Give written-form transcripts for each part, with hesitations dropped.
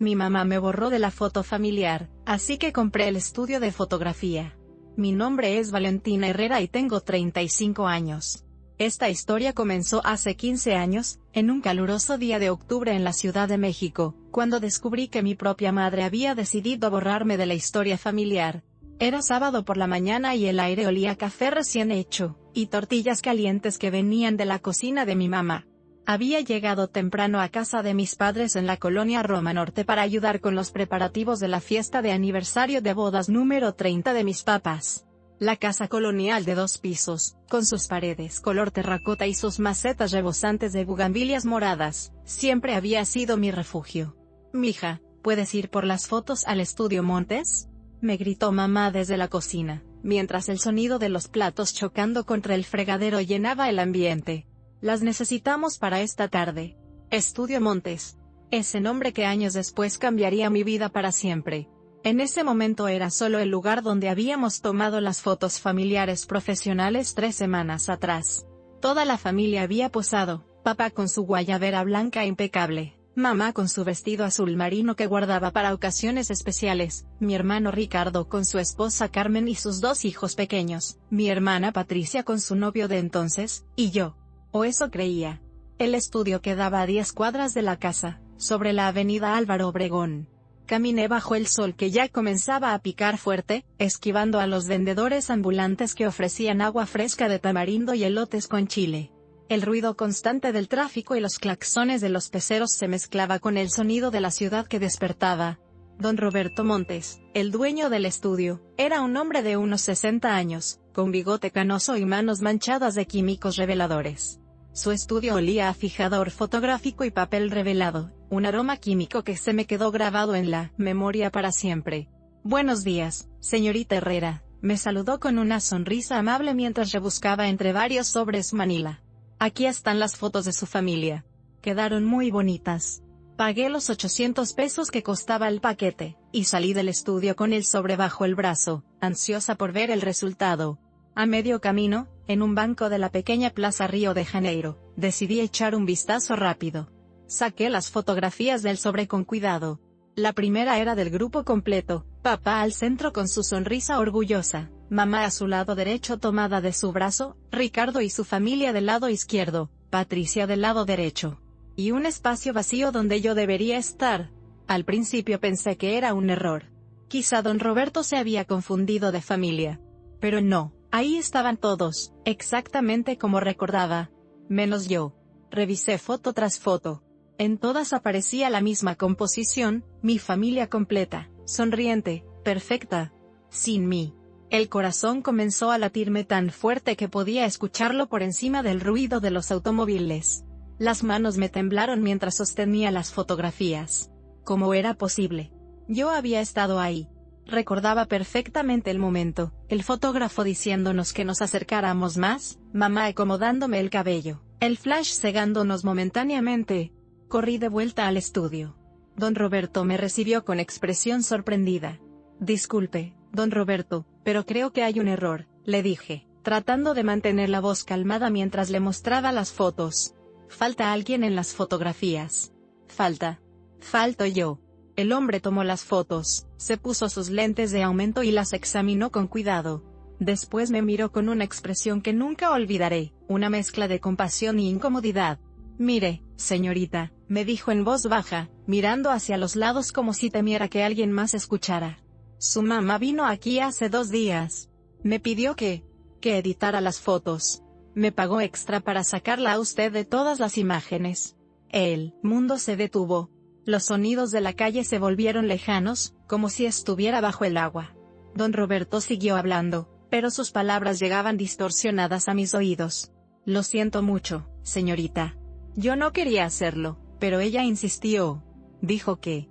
Mi mamá me borró de la foto familiar, así que compré el estudio de fotografía. Mi nombre es Valentina Herrera y tengo 35 años. Esta historia comenzó hace 15 años, en un caluroso día de octubre en la Ciudad de México, cuando descubrí que mi propia madre había decidido borrarme de la historia familiar. Era sábado por la mañana y el aire olía a café recién hecho, y tortillas calientes que venían de la cocina de mi mamá. Había llegado temprano a casa de mis padres en la colonia Roma Norte para ayudar con los preparativos de la fiesta de aniversario de bodas número 30 de mis papás. La casa colonial de 2 pisos, con sus paredes color terracota y sus macetas rebosantes de bugambilias moradas, siempre había sido mi refugio. «Mija, ¿puedes ir por las fotos al estudio Montes?», me gritó mamá desde la cocina, mientras el sonido de los platos chocando contra el fregadero llenaba el ambiente. «Las necesitamos para esta tarde». Estudio Montes. Ese nombre que años después cambiaría mi vida para siempre. En ese momento era solo el lugar donde habíamos tomado las fotos familiares profesionales 3 semanas atrás. Toda la familia había posado, papá con su guayabera blanca impecable, mamá con su vestido azul marino que guardaba para ocasiones especiales, mi hermano Ricardo con su esposa Carmen y sus 2 hijos pequeños, mi hermana Patricia con su novio de entonces, y yo. O eso creía. El estudio quedaba a 10 cuadras de la casa, sobre la avenida Álvaro Obregón. Caminé bajo el sol que ya comenzaba a picar fuerte, esquivando a los vendedores ambulantes que ofrecían agua fresca de tamarindo y elotes con chile. El ruido constante del tráfico y los claxones de los peceros se mezclaba con el sonido de la ciudad que despertaba. Don Roberto Montes, el dueño del estudio, era un hombre de unos 60 años, con bigote canoso y manos manchadas de químicos reveladores. Su estudio olía a fijador fotográfico y papel revelado, un aroma químico que se me quedó grabado en la memoria para siempre. «Buenos días, señorita Herrera», me saludó con una sonrisa amable mientras rebuscaba entre varios sobres manila. «Aquí están las fotos de su familia. Quedaron muy bonitas». Pagué los 800 pesos que costaba el paquete, y salí del estudio con el sobre bajo el brazo, ansiosa por ver el resultado. A medio camino, en un banco de la pequeña Plaza Río de Janeiro, decidí echar un vistazo rápido. Saqué las fotografías del sobre con cuidado. La primera era del grupo completo, papá al centro con su sonrisa orgullosa, mamá a su lado derecho tomada de su brazo, Ricardo y su familia del lado izquierdo, Patricia del lado derecho. Y un espacio vacío donde yo debería estar. Al principio pensé que era un error. Quizá don Roberto se había confundido de familia. Pero no. Ahí estaban todos, exactamente como recordaba. Menos yo. Revisé foto tras foto. En todas aparecía la misma composición, mi familia completa, sonriente, perfecta. Sin mí. El corazón comenzó a latirme tan fuerte que podía escucharlo por encima del ruido de los automóviles. Las manos me temblaron mientras sostenía las fotografías. ¿Cómo era posible? Yo había estado ahí. Recordaba perfectamente el momento, el fotógrafo diciéndonos que nos acercáramos más, mamá acomodándome el cabello, el flash cegándonos momentáneamente. Corrí de vuelta al estudio. Don Roberto me recibió con expresión sorprendida. «Disculpe, don Roberto, pero creo que hay un error», le dije, tratando de mantener la voz calmada mientras le mostraba las fotos. «Falta alguien en las fotografías». «Falto yo». El hombre tomó las fotos, se puso sus lentes de aumento y las examinó con cuidado. Después me miró con una expresión que nunca olvidaré, una mezcla de compasión y incomodidad. «Mire, señorita», me dijo en voz baja, mirando hacia los lados como si temiera que alguien más escuchara. «Su mamá vino aquí hace 2 días. Me pidió que editara las fotos. Me pagó extra para sacarla a usted de todas las imágenes». El mundo se detuvo. Los sonidos de la calle se volvieron lejanos, como si estuviera bajo el agua. Don Roberto siguió hablando, pero sus palabras llegaban distorsionadas a mis oídos. «Lo siento mucho, señorita. Yo no quería hacerlo, pero ella insistió. Dijo que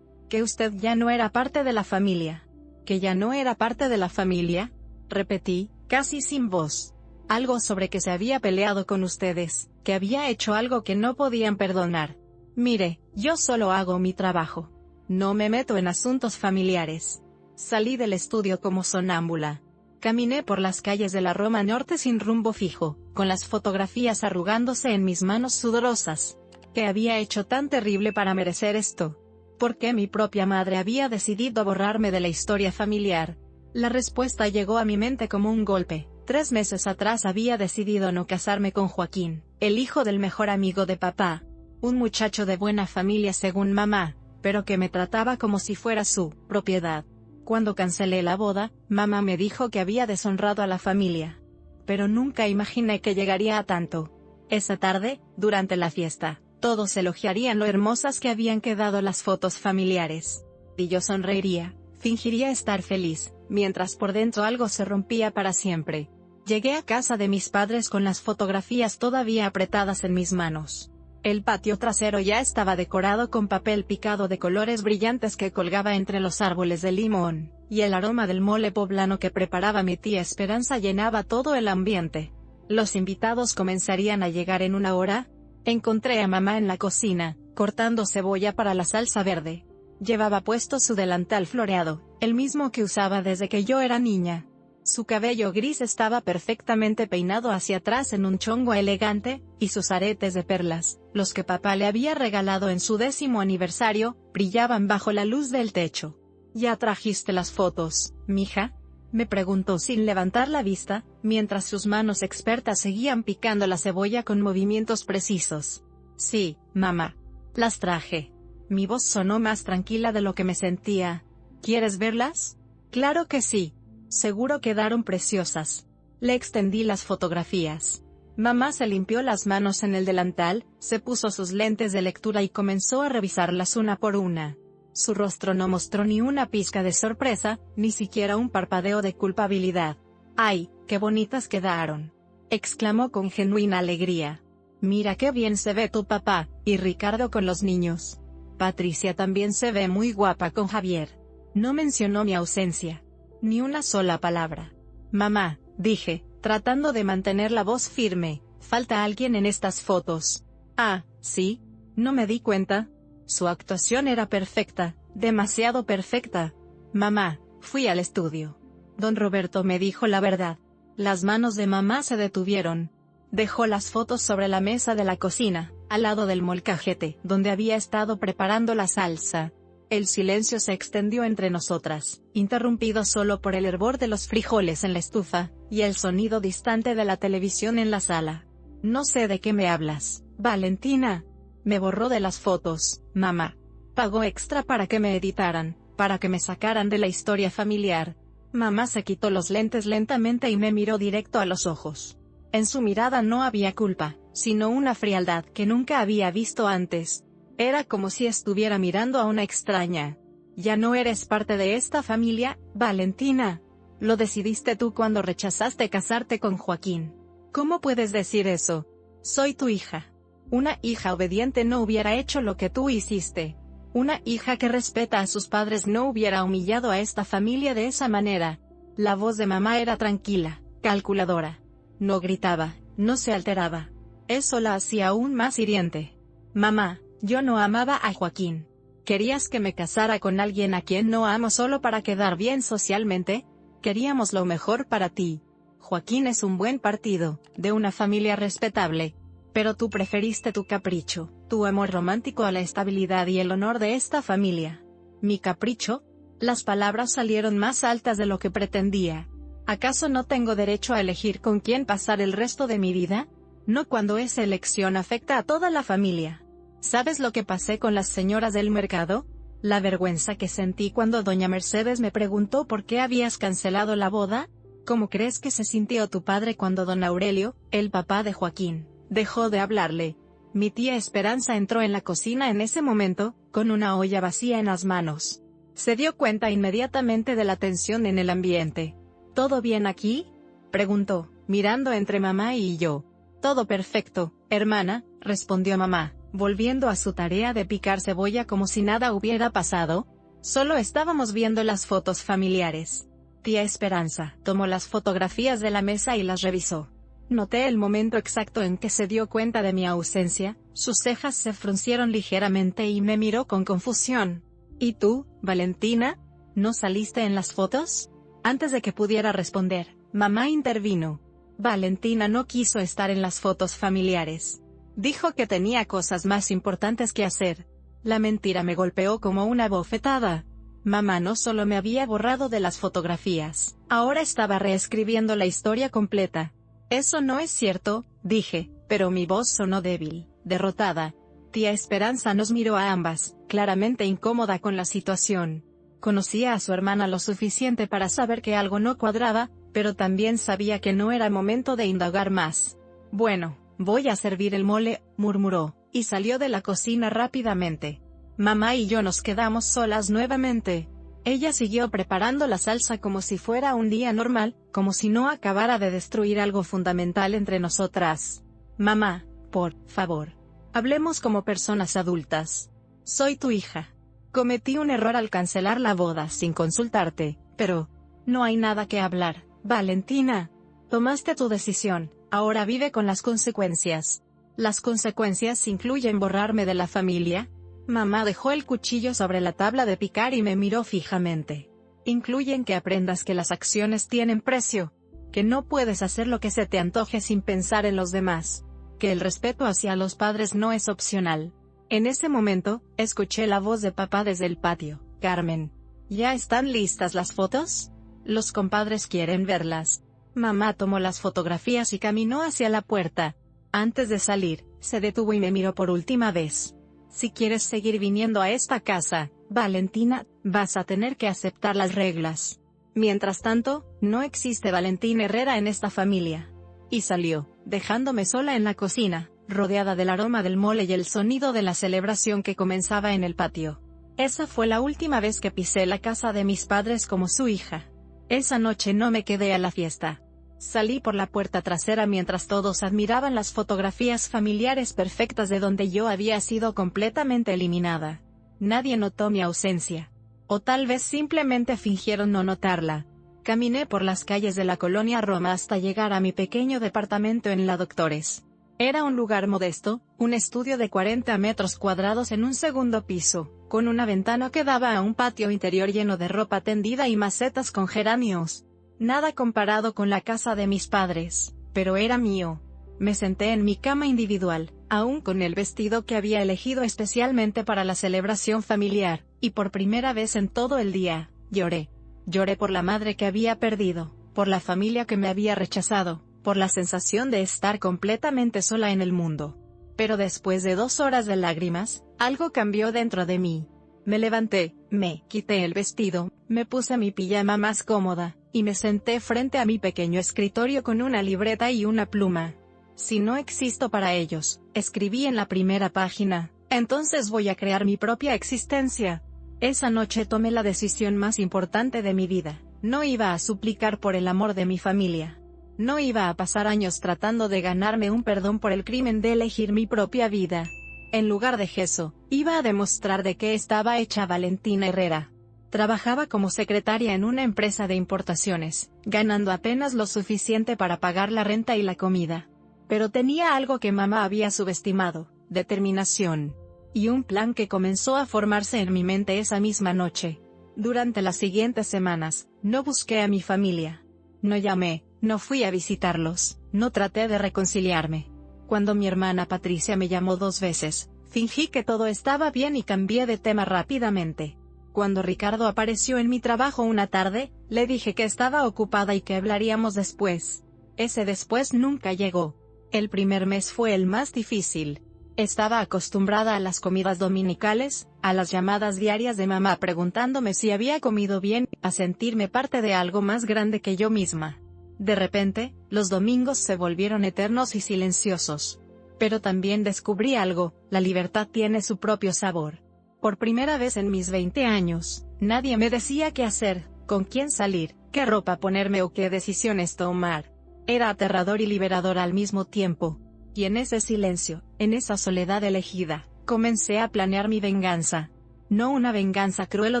usted ya no era parte de la familia». «¿Que ya no era parte de la familia?», repetí, casi sin voz. «Algo sobre que se había peleado con ustedes, que había hecho algo que no podían perdonar». «Mire, yo solo hago mi trabajo. No me meto en asuntos familiares». Salí del estudio como sonámbula. Caminé por las calles de la Roma Norte sin rumbo fijo, con las fotografías arrugándose en mis manos sudorosas. ¿Qué había hecho tan terrible para merecer esto? ¿Por qué mi propia madre había decidido borrarme de la historia familiar? La respuesta llegó a mi mente como un golpe. 3 meses atrás había decidido no casarme con Joaquín, el hijo del mejor amigo de papá. Un muchacho de buena familia según mamá, pero que me trataba como si fuera su propiedad. Cuando cancelé la boda, mamá me dijo que había deshonrado a la familia. Pero nunca imaginé que llegaría a tanto. Esa tarde, durante la fiesta, todos elogiarían lo hermosas que habían quedado las fotos familiares. Y yo sonreiría, fingiría estar feliz, mientras por dentro algo se rompía para siempre. Llegué a casa de mis padres con las fotografías todavía apretadas en mis manos. El patio trasero ya estaba decorado con papel picado de colores brillantes que colgaba entre los árboles de limón, y el aroma del mole poblano que preparaba mi tía Esperanza llenaba todo el ambiente. Los invitados comenzarían a llegar en una hora. Encontré a mamá en la cocina, cortando cebolla para la salsa verde. Llevaba puesto su delantal floreado, el mismo que usaba desde que yo era niña. Su cabello gris estaba perfectamente peinado hacia atrás en un chongo elegante, y sus aretes de perlas, los que papá le había regalado en su 10º aniversario, brillaban bajo la luz del techo. ¿Ya trajiste las fotos, mija?, me preguntó sin levantar la vista, mientras sus manos expertas seguían picando la cebolla con movimientos precisos. Sí, mamá. Las traje. Mi voz sonó más tranquila de lo que me sentía. ¿Quieres verlas? Claro que sí. Seguro quedaron preciosas. Le extendí las fotografías. Mamá se limpió las manos en el delantal, se puso sus lentes de lectura y comenzó a revisarlas una por una. Su rostro no mostró ni una pizca de sorpresa, ni siquiera un parpadeo de culpabilidad. ¡Ay, qué bonitas quedaron!, exclamó con genuina alegría. Mira qué bien se ve tu papá, y Ricardo con los niños. Patricia también se ve muy guapa con Javier. No mencionó mi ausencia. Ni una sola palabra. Mamá, dije, tratando de mantener la voz firme, falta alguien en estas fotos. Ah, ¿sí? No me di cuenta. Su actuación era perfecta, demasiado perfecta. Mamá, fui al estudio. Don Roberto me dijo la verdad. Las manos de mamá se detuvieron. Dejó las fotos sobre la mesa de la cocina, al lado del molcajete, donde había estado preparando la salsa. El silencio se extendió entre nosotras, interrumpido solo por el hervor de los frijoles en la estufa, y el sonido distante de la televisión en la sala. No sé de qué me hablas, Valentina. Me borró de las fotos, mamá. Pagó extra para que me editaran, para que me sacaran de la historia familiar. Mamá se quitó los lentes lentamente y me miró directo a los ojos. En su mirada no había culpa, sino una frialdad que nunca había visto antes. Era como si estuviera mirando a una extraña. Ya no eres parte de esta familia, Valentina. Lo decidiste tú cuando rechazaste casarte con Joaquín. ¿Cómo puedes decir eso? Soy tu hija. Una hija obediente no hubiera hecho lo que tú hiciste. Una hija que respeta a sus padres no hubiera humillado a esta familia de esa manera. La voz de mamá era tranquila, calculadora. No gritaba, no se alteraba. Eso la hacía aún más hiriente. Mamá, yo no amaba a Joaquín. ¿Querías que me casara con alguien a quien no amo solo para quedar bien socialmente? Queríamos lo mejor para ti. Joaquín es un buen partido, de una familia respetable. Pero tú preferiste tu capricho, tu amor romántico a la estabilidad y el honor de esta familia. ¿Mi capricho? Las palabras salieron más altas de lo que pretendía. ¿Acaso no tengo derecho a elegir con quién pasar el resto de mi vida? No cuando esa elección afecta a toda la familia. ¿Sabes lo que pasé con las señoras del mercado? La vergüenza que sentí cuando doña Mercedes me preguntó por qué habías cancelado la boda. ¿Cómo crees que se sintió tu padre cuando don Aurelio, el papá de Joaquín, dejó de hablarle? Mi tía Esperanza entró en la cocina en ese momento, con una olla vacía en las manos. Se dio cuenta inmediatamente de la tensión en el ambiente. ¿Todo bien aquí?, preguntó, mirando entre mamá y yo. Todo perfecto, hermana, respondió mamá, volviendo a su tarea de picar cebolla como si nada hubiera pasado. Solo estábamos viendo las fotos familiares. Tía Esperanza tomó las fotografías de la mesa y las revisó. Noté el momento exacto en que se dio cuenta de mi ausencia, sus cejas se fruncieron ligeramente y me miró con confusión. ¿Y tú, Valentina? ¿No saliste en las fotos? Antes de que pudiera responder, mamá intervino. Valentina no quiso estar en las fotos familiares. Dijo que tenía cosas más importantes que hacer. La mentira me golpeó como una bofetada. Mamá no solo me había borrado de las fotografías, ahora estaba reescribiendo la historia completa. Eso no es cierto, dije, pero mi voz sonó débil, derrotada. Tía Esperanza nos miró a ambas, claramente incómoda con la situación. Conocía a su hermana lo suficiente para saber que algo no cuadraba, pero también sabía que no era momento de indagar más. Bueno, voy a servir el mole, murmuró, y salió de la cocina rápidamente. Mamá y yo nos quedamos solas nuevamente. Ella siguió preparando la salsa como si fuera un día normal, como si no acabara de destruir algo fundamental entre nosotras. Mamá, por favor. Hablemos como personas adultas. Soy tu hija. Cometí un error al cancelar la boda sin consultarte, pero no hay nada que hablar, Valentina. Tomaste tu decisión, ahora vive con las consecuencias. ¿Las consecuencias incluyen borrarme de la familia? Mamá dejó el cuchillo sobre la tabla de picar y me miró fijamente. Incluyen que aprendas que las acciones tienen precio, que no puedes hacer lo que se te antoje sin pensar en los demás, que el respeto hacia los padres no es opcional. En ese momento, escuché la voz de papá desde el patio. Carmen, ¿ya están listas las fotos? Los compadres quieren verlas. Mamá tomó las fotografías y caminó hacia la puerta. Antes de salir, se detuvo y me miró por última vez. Si quieres seguir viniendo a esta casa, Valentina, vas a tener que aceptar las reglas. Mientras tanto, no existe Valentina Herrera en esta familia. Y salió, dejándome sola en la cocina, rodeada del aroma del mole y el sonido de la celebración que comenzaba en el patio. Esa fue la última vez que pisé la casa de mis padres como su hija. Esa noche no me quedé a la fiesta. Salí por la puerta trasera mientras todos admiraban las fotografías familiares perfectas de donde yo había sido completamente eliminada. Nadie notó mi ausencia. O tal vez simplemente fingieron no notarla. Caminé por las calles de la colonia Roma hasta llegar a mi pequeño departamento en la Doctores. Era un lugar modesto, un estudio de 40 metros cuadrados en un segundo piso, con una ventana que daba a un patio interior lleno de ropa tendida y macetas con geranios. Nada comparado con la casa de mis padres, pero era mío. Me senté en mi cama individual, aún con el vestido que había elegido especialmente para la celebración familiar, y por primera vez en todo el día, lloré. Lloré por la madre que había perdido, por la familia que me había rechazado, por la sensación de estar completamente sola en el mundo. Pero después de 2 horas de lágrimas, algo cambió dentro de mí. Me levanté, me quité el vestido, me puse mi pijama más cómoda, y me senté frente a mi pequeño escritorio con una libreta y una pluma. Si no existo para ellos, escribí en la primera página, entonces voy a crear mi propia existencia. Esa noche tomé la decisión más importante de mi vida. No iba a suplicar por el amor de mi familia. No iba a pasar años tratando de ganarme un perdón por el crimen de elegir mi propia vida. En lugar de eso, iba a demostrar de qué estaba hecha Valentina Herrera. Trabajaba como secretaria en una empresa de importaciones, ganando apenas lo suficiente para pagar la renta y la comida. Pero tenía algo que mamá había subestimado: determinación. Y un plan que comenzó a formarse en mi mente esa misma noche. Durante las siguientes semanas, no busqué a mi familia. No llamé, no fui a visitarlos, no traté de reconciliarme. Cuando mi hermana Patricia me llamó 2 veces, fingí que todo estaba bien y cambié de tema rápidamente. Cuando Ricardo apareció en mi trabajo una tarde, le dije que estaba ocupada y que hablaríamos después. Ese después nunca llegó. El primer mes fue el más difícil. Estaba acostumbrada a las comidas dominicales, a las llamadas diarias de mamá preguntándome si había comido bien, a sentirme parte de algo más grande que yo misma. De repente, los domingos se volvieron eternos y silenciosos. Pero también descubrí algo: la libertad tiene su propio sabor. Por primera vez en mis 20 años, nadie me decía qué hacer, con quién salir, qué ropa ponerme o qué decisiones tomar. Era aterrador y liberador al mismo tiempo. Y en ese silencio, en esa soledad elegida, comencé a planear mi venganza. No una venganza cruel o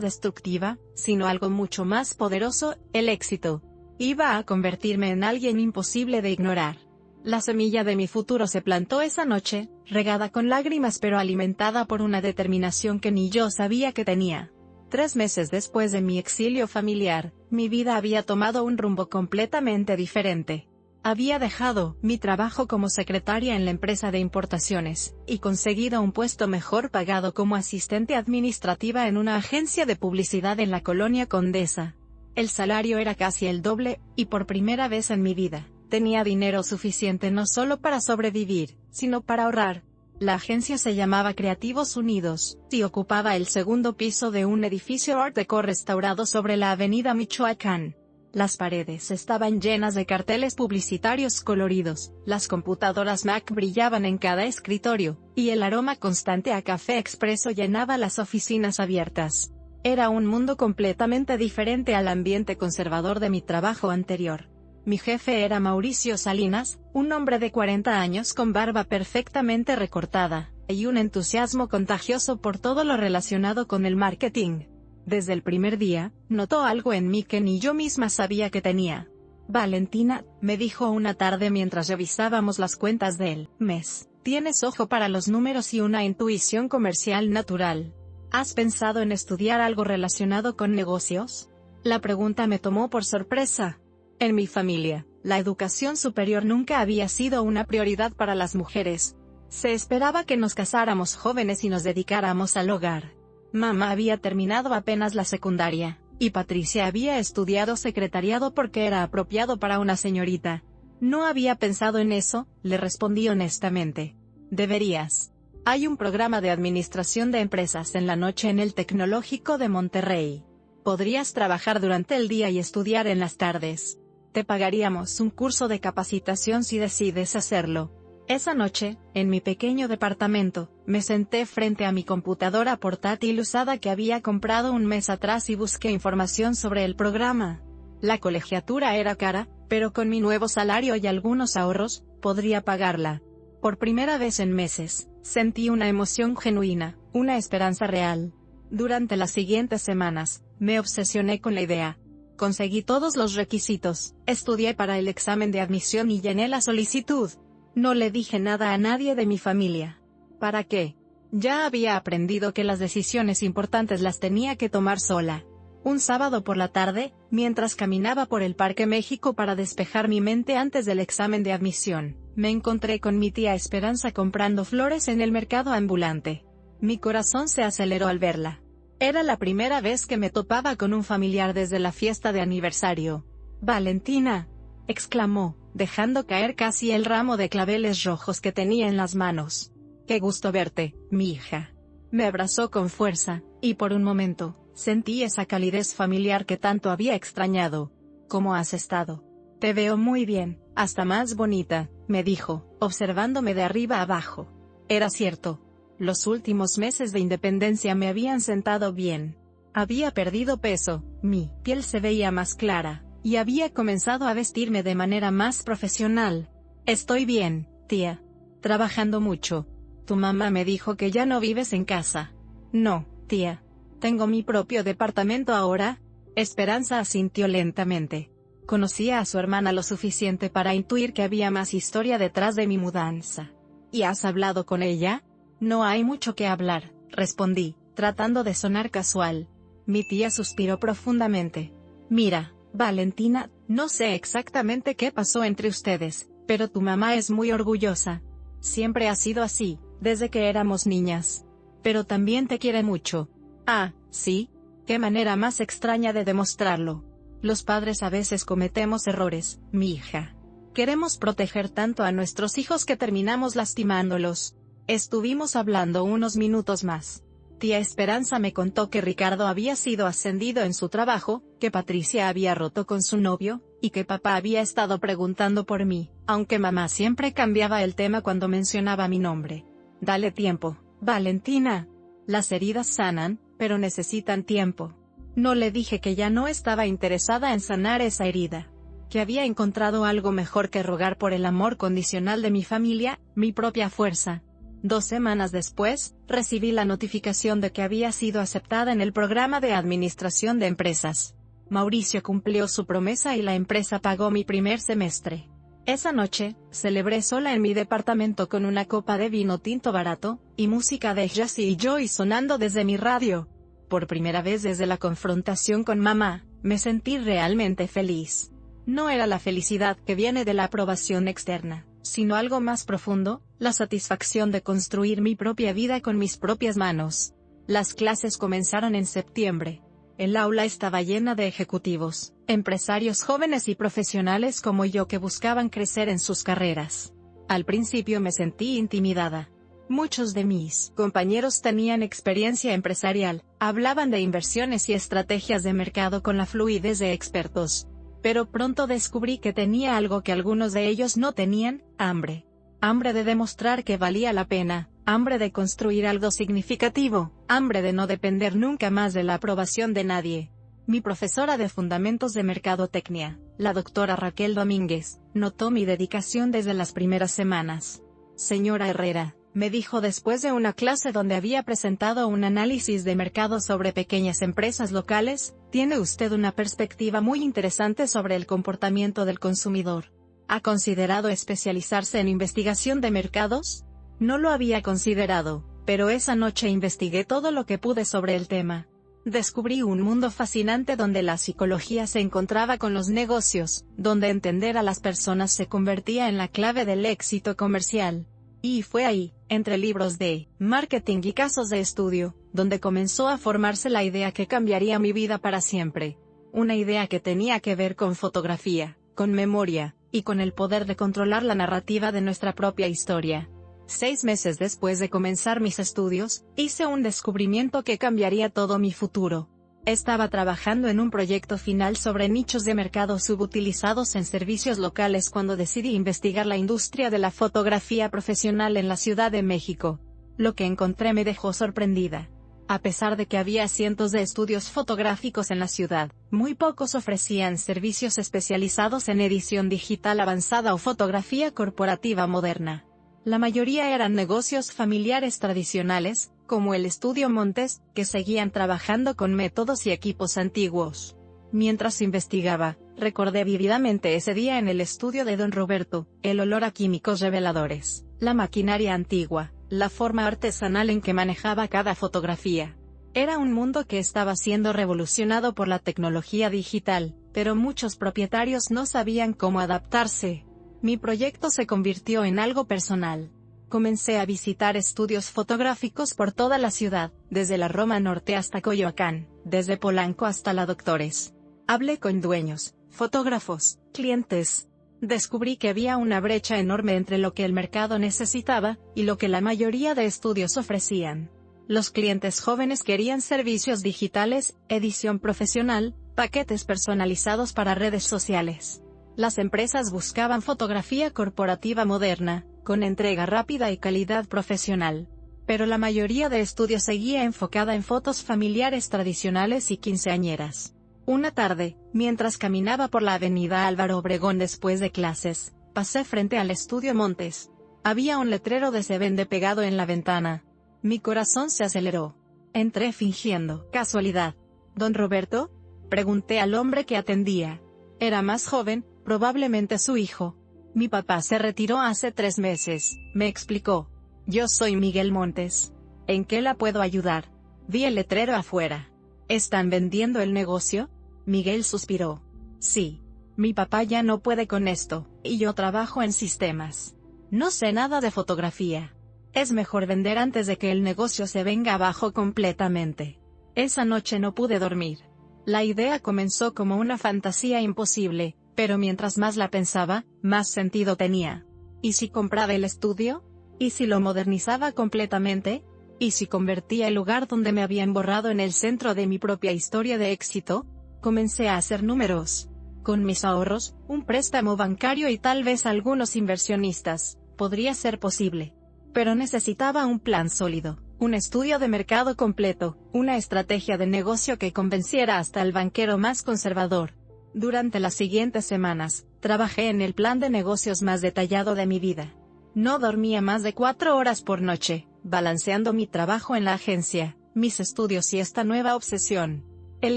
destructiva, sino algo mucho más poderoso: el éxito. Iba a convertirme en alguien imposible de ignorar. La semilla de mi futuro se plantó esa noche, regada con lágrimas pero alimentada por una determinación que ni yo sabía que tenía. 3 meses después de mi exilio familiar, mi vida había tomado un rumbo completamente diferente. Había dejado mi trabajo como secretaria en la empresa de importaciones, y conseguido un puesto mejor pagado como asistente administrativa en una agencia de publicidad en la colonia Condesa. El salario era casi el doble, y por primera vez en mi vida, tenía dinero suficiente no solo para sobrevivir, sino para ahorrar. La agencia se llamaba Creativos Unidos, y ocupaba el segundo piso de un edificio Art Deco restaurado sobre la avenida Michoacán. Las paredes estaban llenas de carteles publicitarios coloridos, las computadoras Mac brillaban en cada escritorio, y el aroma constante a café expreso llenaba las oficinas abiertas. Era un mundo completamente diferente al ambiente conservador de mi trabajo anterior. Mi jefe era Mauricio Salinas, un hombre de 40 años con barba perfectamente recortada, y un entusiasmo contagioso por todo lo relacionado con el marketing. Desde el primer día, notó algo en mí que ni yo misma sabía que tenía. Valentina, me dijo una tarde mientras revisábamos las cuentas del mes, tienes ojo para los números y una intuición comercial natural. ¿Has pensado en estudiar algo relacionado con negocios? La pregunta me tomó por sorpresa. En mi familia, la educación superior nunca había sido una prioridad para las mujeres. Se esperaba que nos casáramos jóvenes y nos dedicáramos al hogar. Mamá había terminado apenas la secundaria, y Patricia había estudiado secretariado porque era apropiado para una señorita. No había pensado en eso, le respondí honestamente. Deberías. Hay un programa de administración de empresas en la noche en el Tecnológico de Monterrey. Podrías trabajar durante el día y estudiar en las tardes. Te pagaríamos un curso de capacitación si decides hacerlo. Esa noche, en mi pequeño departamento, me senté frente a mi computadora portátil usada que había comprado un mes atrás y busqué información sobre el programa. La colegiatura era cara, pero con mi nuevo salario y algunos ahorros, podría pagarla. Por primera vez en meses, sentí una emoción genuina, una esperanza real. Durante las siguientes semanas, me obsesioné con la idea. Conseguí todos los requisitos, estudié para el examen de admisión y llené la solicitud. No le dije nada a nadie de mi familia. ¿Para qué? Ya había aprendido que las decisiones importantes las tenía que tomar sola. Un sábado por la tarde, mientras caminaba por el Parque México para despejar mi mente antes del examen de admisión, me encontré con mi tía Esperanza comprando flores en el mercado ambulante. Mi corazón se aceleró al verla. Era la primera vez que me topaba con un familiar desde la fiesta de aniversario. «Valentina», exclamó, dejando caer casi el ramo de claveles rojos que tenía en las manos. «Qué gusto verte, mi hija». Me abrazó con fuerza, y por un momento, sentí esa calidez familiar que tanto había extrañado. «¿Cómo has estado?» «Te veo muy bien, hasta más bonita», me dijo, observándome de arriba abajo. Era cierto. Los últimos meses de independencia me habían sentado bien. Había perdido peso, mi piel se veía más clara, y había comenzado a vestirme de manera más profesional. «Estoy bien, tía. Trabajando mucho. Tu mamá me dijo que ya no vives en casa». «No, tía. Tengo mi propio departamento ahora». Esperanza asintió lentamente. Conocía a su hermana lo suficiente para intuir que había más historia detrás de mi mudanza. «¿Y has hablado con ella?» «No hay mucho que hablar», respondí, tratando de sonar casual. Mi tía suspiró profundamente. «Mira, Valentina, no sé exactamente qué pasó entre ustedes, pero tu mamá es muy orgullosa. Siempre ha sido así, desde que éramos niñas. Pero también te quiere mucho». «Ah, ¿sí? Qué manera más extraña de demostrarlo. Los padres a veces cometemos errores, mi hija. Queremos proteger tanto a nuestros hijos que terminamos lastimándolos». Estuvimos hablando unos minutos más. Tía Esperanza me contó que Ricardo había sido ascendido en su trabajo, que Patricia había roto con su novio, y que papá había estado preguntando por mí, aunque mamá siempre cambiaba el tema cuando mencionaba mi nombre. «Dale tiempo, Valentina. Las heridas sanan, pero necesitan tiempo». No le dije que ya no estaba interesada en sanar esa herida. Que había encontrado algo mejor que rogar por el amor condicional de mi familia, mi propia fuerza. 2 semanas después, recibí la notificación de que había sido aceptada en el programa de administración de empresas. Mauricio cumplió su promesa y la empresa pagó mi primer semestre. Esa noche, celebré sola en mi departamento con una copa de vino tinto barato, y música de Jazzy y Joy sonando desde mi radio. Por primera vez desde la confrontación con mamá, me sentí realmente feliz. No era la felicidad que viene de la aprobación externa, sino algo más profundo, la satisfacción de construir mi propia vida con mis propias manos. Las clases comenzaron en septiembre. El aula estaba llena de ejecutivos, empresarios jóvenes y profesionales como yo que buscaban crecer en sus carreras. Al principio me sentí intimidada. Muchos de mis compañeros tenían experiencia empresarial, hablaban de inversiones y estrategias de mercado con la fluidez de expertos. Pero pronto descubrí que tenía algo que algunos de ellos no tenían: hambre. Hambre de demostrar que valía la pena, hambre de construir algo significativo, hambre de no depender nunca más de la aprobación de nadie. Mi profesora de Fundamentos de Mercadotecnia, la doctora Raquel Domínguez, notó mi dedicación desde las primeras semanas. Señora Herrera, me dijo después de una clase donde había presentado un análisis de mercado sobre pequeñas empresas locales, tiene usted una perspectiva muy interesante sobre el comportamiento del consumidor. ¿Ha considerado especializarse en investigación de mercados? No lo había considerado, pero esa noche investigué todo lo que pude sobre el tema. Descubrí un mundo fascinante donde la psicología se encontraba con los negocios, donde entender a las personas se convertía en la clave del éxito comercial. Y fue ahí, entre libros de marketing y casos de estudio, donde comenzó a formarse la idea que cambiaría mi vida para siempre. Una idea que tenía que ver con fotografía, con memoria, y con el poder de controlar la narrativa de nuestra propia historia. 6 meses después de comenzar mis estudios, hice un descubrimiento que cambiaría todo mi futuro. Estaba trabajando en un proyecto final sobre nichos de mercado subutilizados en servicios locales cuando decidí investigar la industria de la fotografía profesional en la Ciudad de México. Lo que encontré me dejó sorprendida. A pesar de que había cientos de estudios fotográficos en la ciudad, muy pocos ofrecían servicios especializados en edición digital avanzada o fotografía corporativa moderna. La mayoría eran negocios familiares tradicionales, como el Estudio Montes, que seguían trabajando con métodos y equipos antiguos. Mientras investigaba, recordé vívidamente ese día en el estudio de don Roberto, el olor a químicos reveladores, la maquinaria antigua, la forma artesanal en que manejaba cada fotografía. Era un mundo que estaba siendo revolucionado por la tecnología digital, pero muchos propietarios no sabían cómo adaptarse. Mi proyecto se convirtió en algo personal. Comencé a visitar estudios fotográficos por toda la ciudad, desde la Roma Norte hasta Coyoacán, desde Polanco hasta la Doctores. Hablé con dueños, fotógrafos, clientes. Descubrí que había una brecha enorme entre lo que el mercado necesitaba, y lo que la mayoría de estudios ofrecían. Los clientes jóvenes querían servicios digitales, edición profesional, paquetes personalizados para redes sociales. Las empresas buscaban fotografía corporativa moderna, con entrega rápida y calidad profesional. Pero la mayoría de estudios seguía enfocada en fotos familiares tradicionales y quinceañeras. Una tarde, mientras caminaba por la avenida Álvaro Obregón después de clases, pasé frente al Estudio Montes. Había un letrero de "Se vende" pegado en la ventana. Mi corazón se aceleró. Entré fingiendo casualidad. ¿Don Roberto?, pregunté al hombre que atendía. Era más joven, probablemente su hijo. Mi papá se retiró hace 3 meses, me explicó. Yo soy Miguel Montes. ¿En qué la puedo ayudar? Vi el letrero afuera. ¿Están vendiendo el negocio? Miguel suspiró. Sí. Mi papá ya no puede con esto, y yo trabajo en sistemas. No sé nada de fotografía. Es mejor vender antes de que el negocio se venga abajo completamente. Esa noche no pude dormir. La idea comenzó como una fantasía imposible, pero mientras más la pensaba, más sentido tenía. ¿Y si compraba el estudio? ¿Y si lo modernizaba completamente? ¿Y si convertía el lugar donde me habían borrado en el centro de mi propia historia de éxito? Comencé a hacer números. Con mis ahorros, un préstamo bancario y tal vez algunos inversionistas, podría ser posible. Pero necesitaba un plan sólido, un estudio de mercado completo, una estrategia de negocio que convenciera hasta el banquero más conservador. Durante las siguientes semanas, trabajé en el plan de negocios más detallado de mi vida. No dormía más de 4 horas por noche, balanceando mi trabajo en la agencia, mis estudios y esta nueva obsesión. El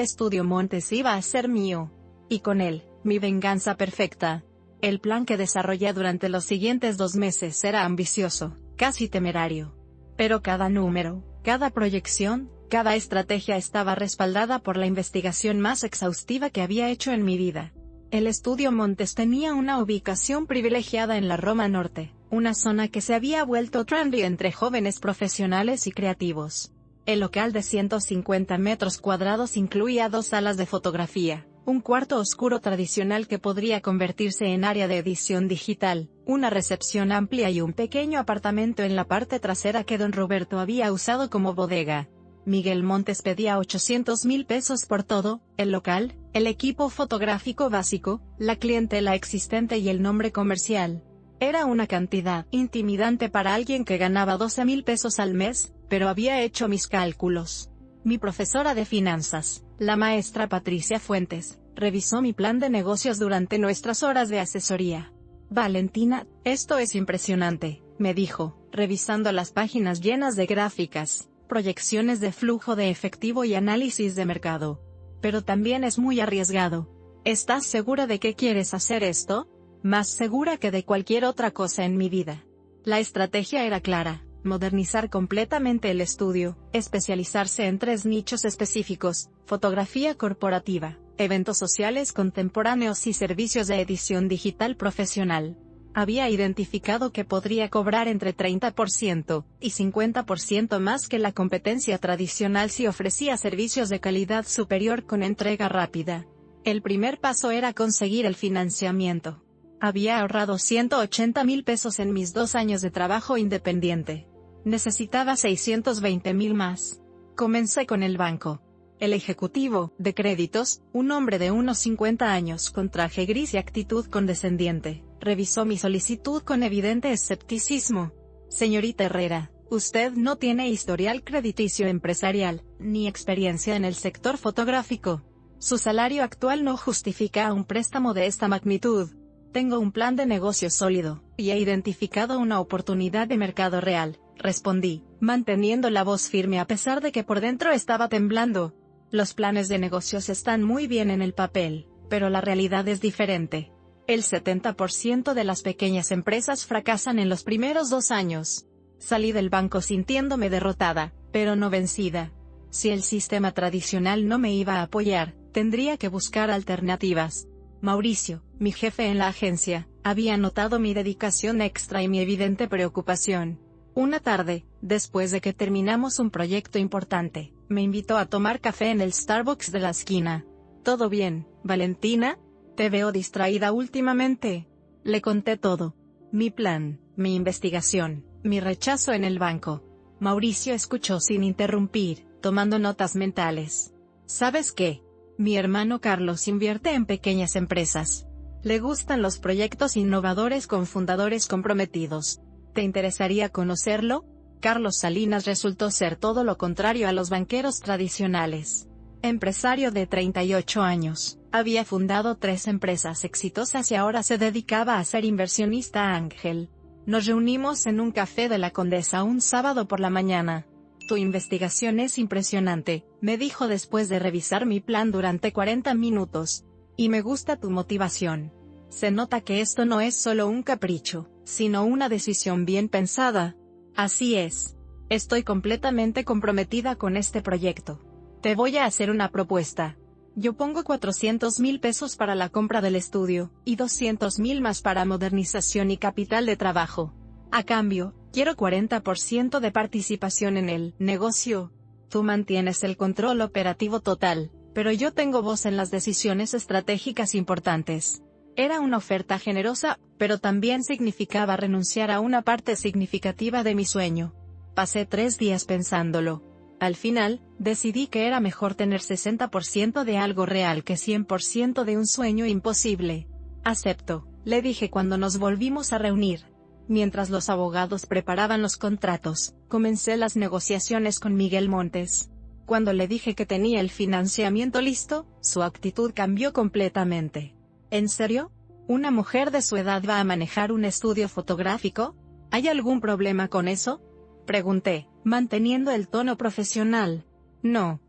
Estudio Montes iba a ser mío. Y con él, mi venganza perfecta. El plan que desarrollé durante los siguientes 2 meses era ambicioso, casi temerario. Pero cada número, cada proyección, cada estrategia estaba respaldada por la investigación más exhaustiva que había hecho en mi vida. El estudio Montes tenía una ubicación privilegiada en la Roma Norte, una zona que se había vuelto trendy entre jóvenes profesionales y creativos. El local de 150 metros cuadrados incluía 2 salas de fotografía, un cuarto oscuro tradicional que podría convertirse en área de edición digital, una recepción amplia y un pequeño apartamento en la parte trasera que don Roberto había usado como bodega. Miguel Montes pedía 800,000 pesos por todo: el local, el equipo fotográfico básico, la clientela existente y el nombre comercial. Era una cantidad intimidante para alguien que ganaba 12,000 pesos al mes, pero había hecho mis cálculos. Mi profesora de finanzas, la maestra Patricia Fuentes, revisó mi plan de negocios durante nuestras horas de asesoría. Valentina, esto es impresionante, me dijo, revisando las páginas llenas de gráficas, proyecciones de flujo de efectivo y análisis de mercado. Pero también es muy arriesgado. ¿Estás segura de que quieres hacer esto? Más segura que de cualquier otra cosa en mi vida. La estrategia era clara: modernizar completamente el estudio, especializarse en 3 nichos específicos: fotografía corporativa, eventos sociales contemporáneos y servicios de edición digital profesional. Había identificado que podría cobrar entre 30% y 50% más que la competencia tradicional si ofrecía servicios de calidad superior con entrega rápida. El primer paso era conseguir el financiamiento. Había ahorrado 180,000 pesos en mis 2 años de trabajo independiente. Necesitaba 620,000 más. Comencé con el banco. El ejecutivo de créditos, un hombre de unos 50 años con traje gris y actitud condescendiente, revisó mi solicitud con evidente escepticismo. Señorita Herrera, usted no tiene historial crediticio empresarial, ni experiencia en el sector fotográfico. Su salario actual no justifica un préstamo de esta magnitud. Tengo un plan de negocio sólido, y he identificado una oportunidad de mercado real, respondí, manteniendo la voz firme a pesar de que por dentro estaba temblando. Los planes de negocios están muy bien en el papel, pero la realidad es diferente. El 70% de las pequeñas empresas fracasan en los primeros 2 años. Salí del banco sintiéndome derrotada, pero no vencida. Si el sistema tradicional no me iba a apoyar, tendría que buscar alternativas. Mauricio, mi jefe en la agencia, había notado mi dedicación extra y mi evidente preocupación. Una tarde, después de que terminamos un proyecto importante, me invitó a tomar café en el Starbucks de la esquina. ¿Todo bien, Valentina? Te veo distraída últimamente. Le conté todo. Mi plan, mi investigación, mi rechazo en el banco. Mauricio escuchó sin interrumpir, tomando notas mentales. ¿Sabes qué? Mi hermano Carlos invierte en pequeñas empresas. Le gustan los proyectos innovadores con fundadores comprometidos. ¿Te interesaría conocerlo? Carlos Salinas resultó ser todo lo contrario a los banqueros tradicionales. Empresario de 38 años, había fundado 3 empresas exitosas y ahora se dedicaba a ser inversionista ángel. Nos reunimos en un café de la Condesa un sábado por la mañana. Tu investigación es impresionante, me dijo después de revisar mi plan durante 40 minutos. Y me gusta tu motivación. Se nota que esto no es solo un capricho, sino una decisión bien pensada. Así es. Estoy completamente comprometida con este proyecto. Te voy a hacer una propuesta. Yo pongo 400,000 pesos para la compra del estudio, y 200,000 más para modernización y capital de trabajo. A cambio, quiero 40% de participación en el negocio. Tú mantienes el control operativo total, pero yo tengo voz en las decisiones estratégicas importantes. Era una oferta generosa, pero también significaba renunciar a una parte significativa de mi sueño. Pasé 3 días pensándolo. Al final, decidí que era mejor tener 60% de algo real que 100% de un sueño imposible. Acepto, le dije cuando nos volvimos a reunir. Mientras los abogados preparaban los contratos, comencé las negociaciones con Miguel Montes. Cuando le dije que tenía el financiamiento listo, su actitud cambió completamente. ¿En serio? ¿Una mujer de su edad va a manejar un estudio fotográfico? ¿Hay algún problema con eso? Pregunté, manteniendo el tono profesional. No.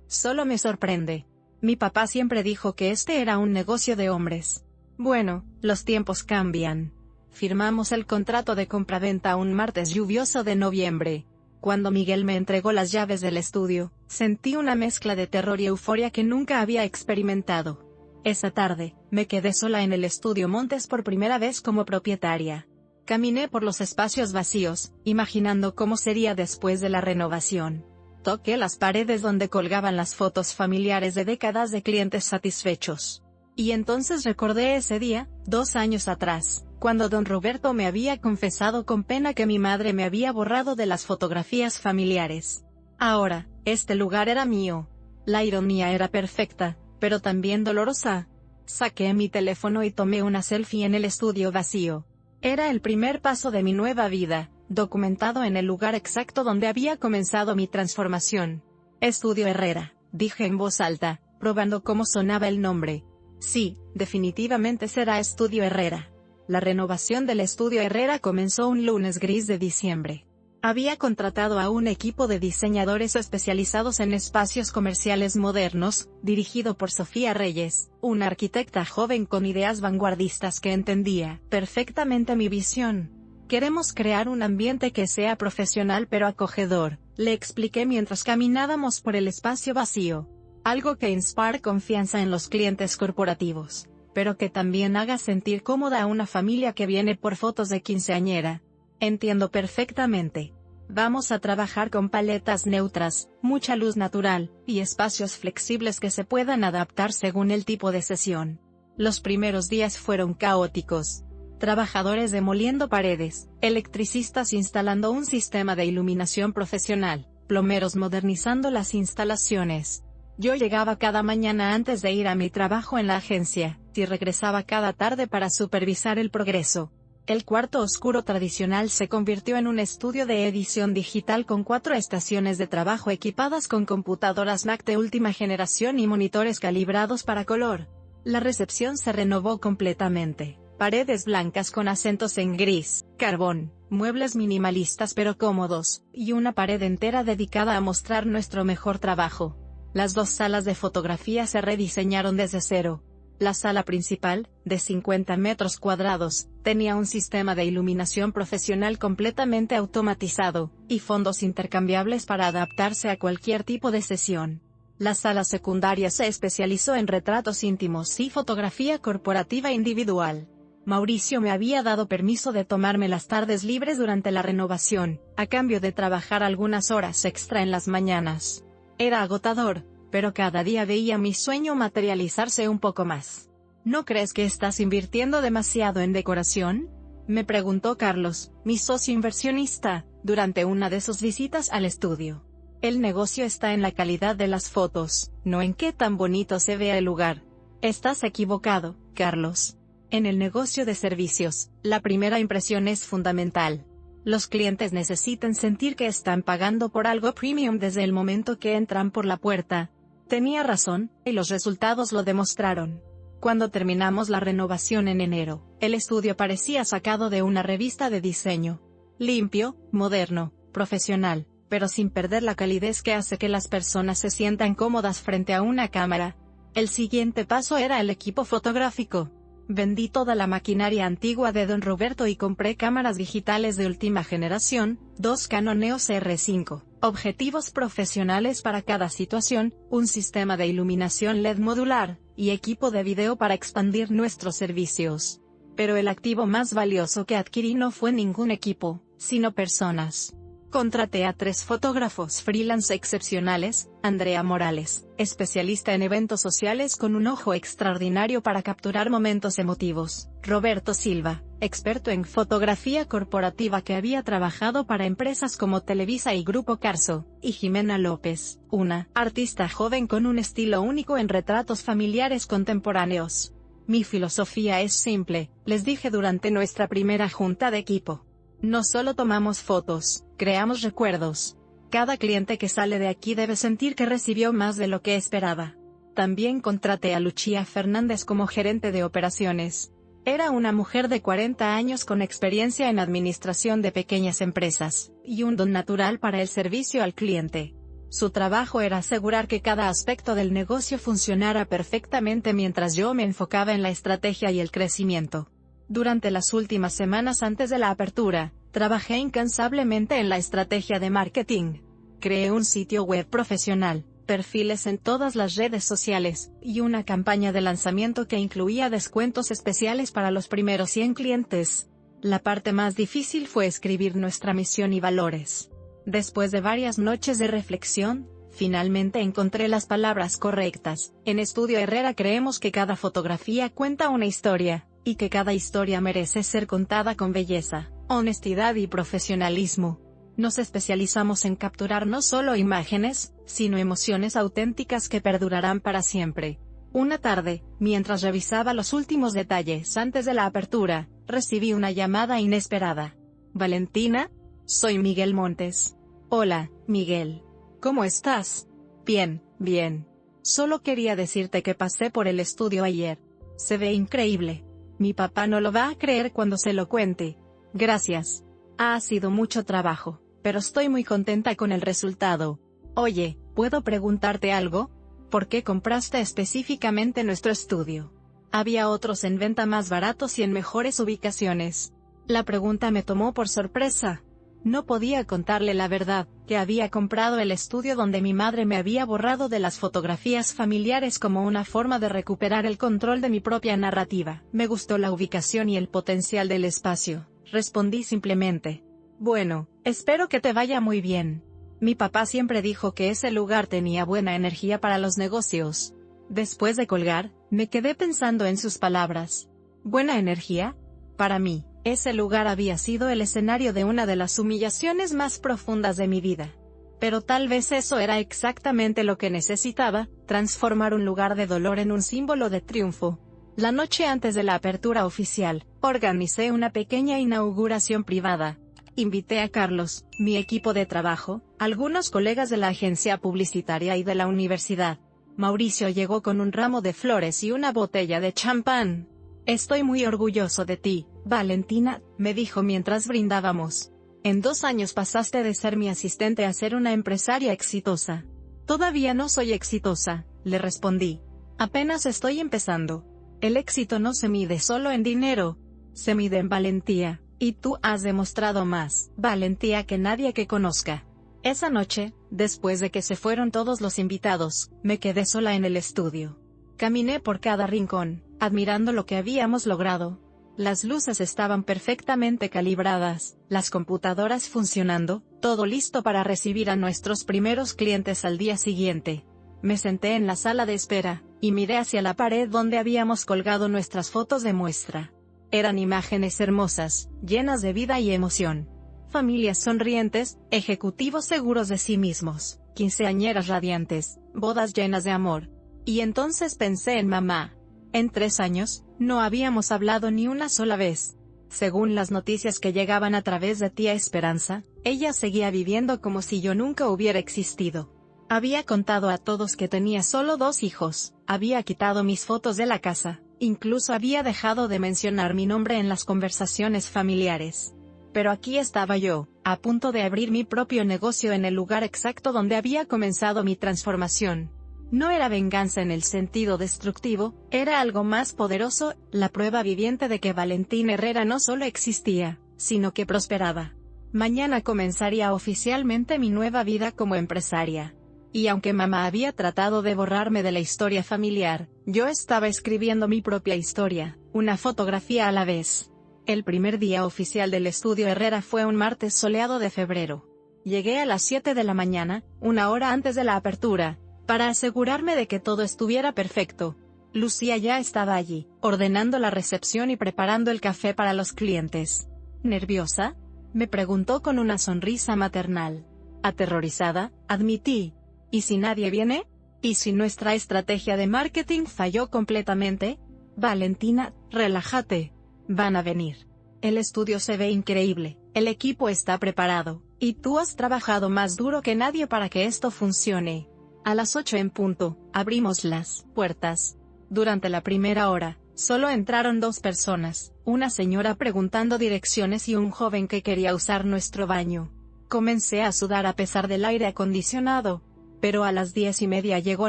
Solo me sorprende. Mi papá siempre dijo que este era un negocio de hombres. Bueno, los tiempos cambian. Firmamos el contrato de compraventa un martes lluvioso de noviembre. Cuando Miguel me entregó las llaves del estudio, sentí una mezcla de terror y euforia que nunca había experimentado. Esa tarde, me quedé sola en el estudio Montes por primera vez como propietaria. Caminé por los espacios vacíos, imaginando cómo sería después de la renovación. Toqué las paredes donde colgaban las fotos familiares de décadas de clientes satisfechos. Y entonces recordé ese día, 2 años atrás, cuando don Roberto me había confesado con pena que mi madre me había borrado de las fotografías familiares. Ahora, este lugar era mío. La ironía era perfecta, pero también dolorosa. Saqué mi teléfono y tomé una selfie en el estudio vacío. Era el primer paso de mi nueva vida, documentado en el lugar exacto donde había comenzado mi transformación. Estudio Herrera, dije en voz alta, probando cómo sonaba el nombre. Sí, definitivamente será Estudio Herrera. La renovación del Estudio Herrera comenzó un lunes gris de diciembre. Había contratado a un equipo de diseñadores especializados en espacios comerciales modernos, dirigido por Sofía Reyes, una arquitecta joven con ideas vanguardistas que entendía perfectamente mi visión. Queremos crear un ambiente que sea profesional pero acogedor, le expliqué mientras caminábamos por el espacio vacío. Algo que inspire confianza en los clientes corporativos, pero que también haga sentir cómoda a una familia que viene por fotos de quinceañera. Entiendo perfectamente. Vamos a trabajar con paletas neutras, mucha luz natural, y espacios flexibles que se puedan adaptar según el tipo de sesión. Los primeros días fueron caóticos. Trabajadores demoliendo paredes, electricistas instalando un sistema de iluminación profesional, plomeros modernizando las instalaciones. Yo llegaba cada mañana antes de ir a mi trabajo en la agencia, y regresaba cada tarde para supervisar el progreso. El cuarto oscuro tradicional se convirtió en un estudio de edición digital con 4 estaciones de trabajo equipadas con computadoras Mac de última generación y monitores calibrados para color. La recepción se renovó completamente. Paredes blancas con acentos en gris, carbón, muebles minimalistas pero cómodos, y una pared entera dedicada a mostrar nuestro mejor trabajo. Las 2 salas de fotografía se rediseñaron desde cero. La sala principal, de 50 metros cuadrados, tenía un sistema de iluminación profesional completamente automatizado, y fondos intercambiables para adaptarse a cualquier tipo de sesión. La sala secundaria se especializó en retratos íntimos y fotografía corporativa individual. Mauricio me había dado permiso de tomarme las tardes libres durante la renovación, a cambio de trabajar algunas horas extra en las mañanas. Era agotador, pero cada día veía mi sueño materializarse un poco más. ¿No crees que estás invirtiendo demasiado en decoración?, me preguntó Carlos, mi socio inversionista, durante una de sus visitas al estudio. El negocio está en la calidad de las fotos, no en qué tan bonito se vea el lugar. Estás equivocado, Carlos. En el negocio de servicios, la primera impresión es fundamental. Los clientes necesitan sentir que están pagando por algo premium desde el momento que entran por la puerta. Tenía razón, y los resultados lo demostraron. Cuando terminamos la renovación en enero, el estudio parecía sacado de una revista de diseño. Limpio, moderno, profesional, pero sin perder la calidez que hace que las personas se sientan cómodas frente a una cámara. El siguiente paso era el equipo fotográfico. Vendí toda la maquinaria antigua de don Roberto y compré cámaras digitales de última generación, 2 Canon EOS R5, objetivos profesionales para cada situación, un sistema de iluminación LED modular, y equipo de video para expandir nuestros servicios. Pero el activo más valioso que adquirí no fue ningún equipo, sino personas. Contraté a 3 fotógrafos freelance excepcionales: Andrea Morales, especialista en eventos sociales con un ojo extraordinario para capturar momentos emotivos; Roberto Silva, experto en fotografía corporativa que había trabajado para empresas como Televisa y Grupo Carso; y Jimena López, una artista joven con un estilo único en retratos familiares contemporáneos. Mi filosofía es simple, les dije durante nuestra primera junta de equipo. No solo tomamos fotos, creamos recuerdos. Cada cliente que sale de aquí debe sentir que recibió más de lo que esperaba. También contraté a Lucía Fernández como gerente de operaciones. Era una mujer de 40 años con experiencia en administración de pequeñas empresas, y un don natural para el servicio al cliente. Su trabajo era asegurar que cada aspecto del negocio funcionara perfectamente mientras yo me enfocaba en la estrategia y el crecimiento. Durante las últimas semanas antes de la apertura, trabajé incansablemente en la estrategia de marketing. Creé un sitio web profesional, perfiles en todas las redes sociales, y una campaña de lanzamiento que incluía descuentos especiales para los primeros 100 clientes. La parte más difícil fue escribir nuestra misión y valores. Después de varias noches de reflexión, finalmente encontré las palabras correctas. En Estudio Herrera creemos que cada fotografía cuenta una historia, y que cada historia merece ser contada con belleza, honestidad y profesionalismo. Nos especializamos en capturar no solo imágenes, sino emociones auténticas que perdurarán para siempre. Una tarde, mientras revisaba los últimos detalles antes de la apertura, recibí una llamada inesperada. «Valentina, soy Miguel Montes». «Hola, Miguel. ¿Cómo estás?» «Bien, bien. Solo quería decirte que pasé por el estudio ayer. Se ve increíble. Mi papá no lo va a creer cuando se lo cuente». «Gracias. Ha sido mucho trabajo, pero estoy muy contenta con el resultado. Oye, ¿puedo preguntarte algo? ¿Por qué compraste específicamente nuestro estudio? Había otros en venta más baratos y en mejores ubicaciones». La pregunta me tomó por sorpresa. No podía contarle la verdad, que había comprado el estudio donde mi madre me había borrado de las fotografías familiares como una forma de recuperar el control de mi propia narrativa. Me gustó la ubicación y el potencial del espacio. Respondí simplemente. «Bueno, espero que te vaya muy bien. Mi papá siempre dijo que ese lugar tenía buena energía para los negocios». Después de colgar, me quedé pensando en sus palabras. ¿Buena energía? Para mí, ese lugar había sido el escenario de una de las humillaciones más profundas de mi vida. Pero tal vez eso era exactamente lo que necesitaba, transformar un lugar de dolor en un símbolo de triunfo. La noche antes de la apertura oficial, organicé una pequeña inauguración privada. Invité a Carlos, mi equipo de trabajo, algunos colegas de la agencia publicitaria y de la universidad. Mauricio llegó con un ramo de flores y una botella de champán. «Estoy muy orgulloso de ti, Valentina», me dijo mientras brindábamos. «En 2 años pasaste de ser mi asistente a ser una empresaria exitosa». «Todavía no soy exitosa», le respondí. «Apenas estoy empezando. El éxito no se mide solo en dinero, se mide en valentía, y tú has demostrado más valentía que nadie que conozca». Esa noche, después de que se fueron todos los invitados, me quedé sola en el estudio. Caminé por cada rincón, admirando lo que habíamos logrado. Las luces estaban perfectamente calibradas, las computadoras funcionando, todo listo para recibir a nuestros primeros clientes al día siguiente. Me senté en la sala de espera, y miré hacia la pared donde habíamos colgado nuestras fotos de muestra. Eran imágenes hermosas, llenas de vida y emoción. Familias sonrientes, ejecutivos seguros de sí mismos, quinceañeras radiantes, bodas llenas de amor. Y entonces pensé en mamá. En 3 años, no habíamos hablado ni una sola vez. Según las noticias que llegaban a través de tía Esperanza, ella seguía viviendo como si yo nunca hubiera existido. Había contado a todos que tenía solo 2 hijos, había quitado mis fotos de la casa, incluso había dejado de mencionar mi nombre en las conversaciones familiares. Pero aquí estaba yo, a punto de abrir mi propio negocio en el lugar exacto donde había comenzado mi transformación. No era venganza en el sentido destructivo, era algo más poderoso, la prueba viviente de que Valentina Herrera no solo existía, sino que prosperaba. Mañana comenzaría oficialmente mi nueva vida como empresaria. Y aunque mamá había tratado de borrarme de la historia familiar, yo estaba escribiendo mi propia historia, una fotografía a la vez. El primer día oficial del estudio Herrera fue un martes soleado de febrero. Llegué a las 7 de la mañana, 1 hora antes de la apertura, para asegurarme de que todo estuviera perfecto. Lucía ya estaba allí, ordenando la recepción y preparando el café para los clientes. ¿Nerviosa?, me preguntó con una sonrisa maternal. Aterrorizada, admití. ¿Y si nadie viene? ¿Y si nuestra estrategia de marketing falló completamente? Valentina, relájate. Van a venir. El estudio se ve increíble, el equipo está preparado, y tú has trabajado más duro que nadie para que esto funcione. A las 8 en punto, abrimos las puertas. Durante la primera hora, solo entraron 2 personas, una señora preguntando direcciones y un joven que quería usar nuestro baño. Comencé a sudar a pesar del aire acondicionado. Pero a las 10:30 llegó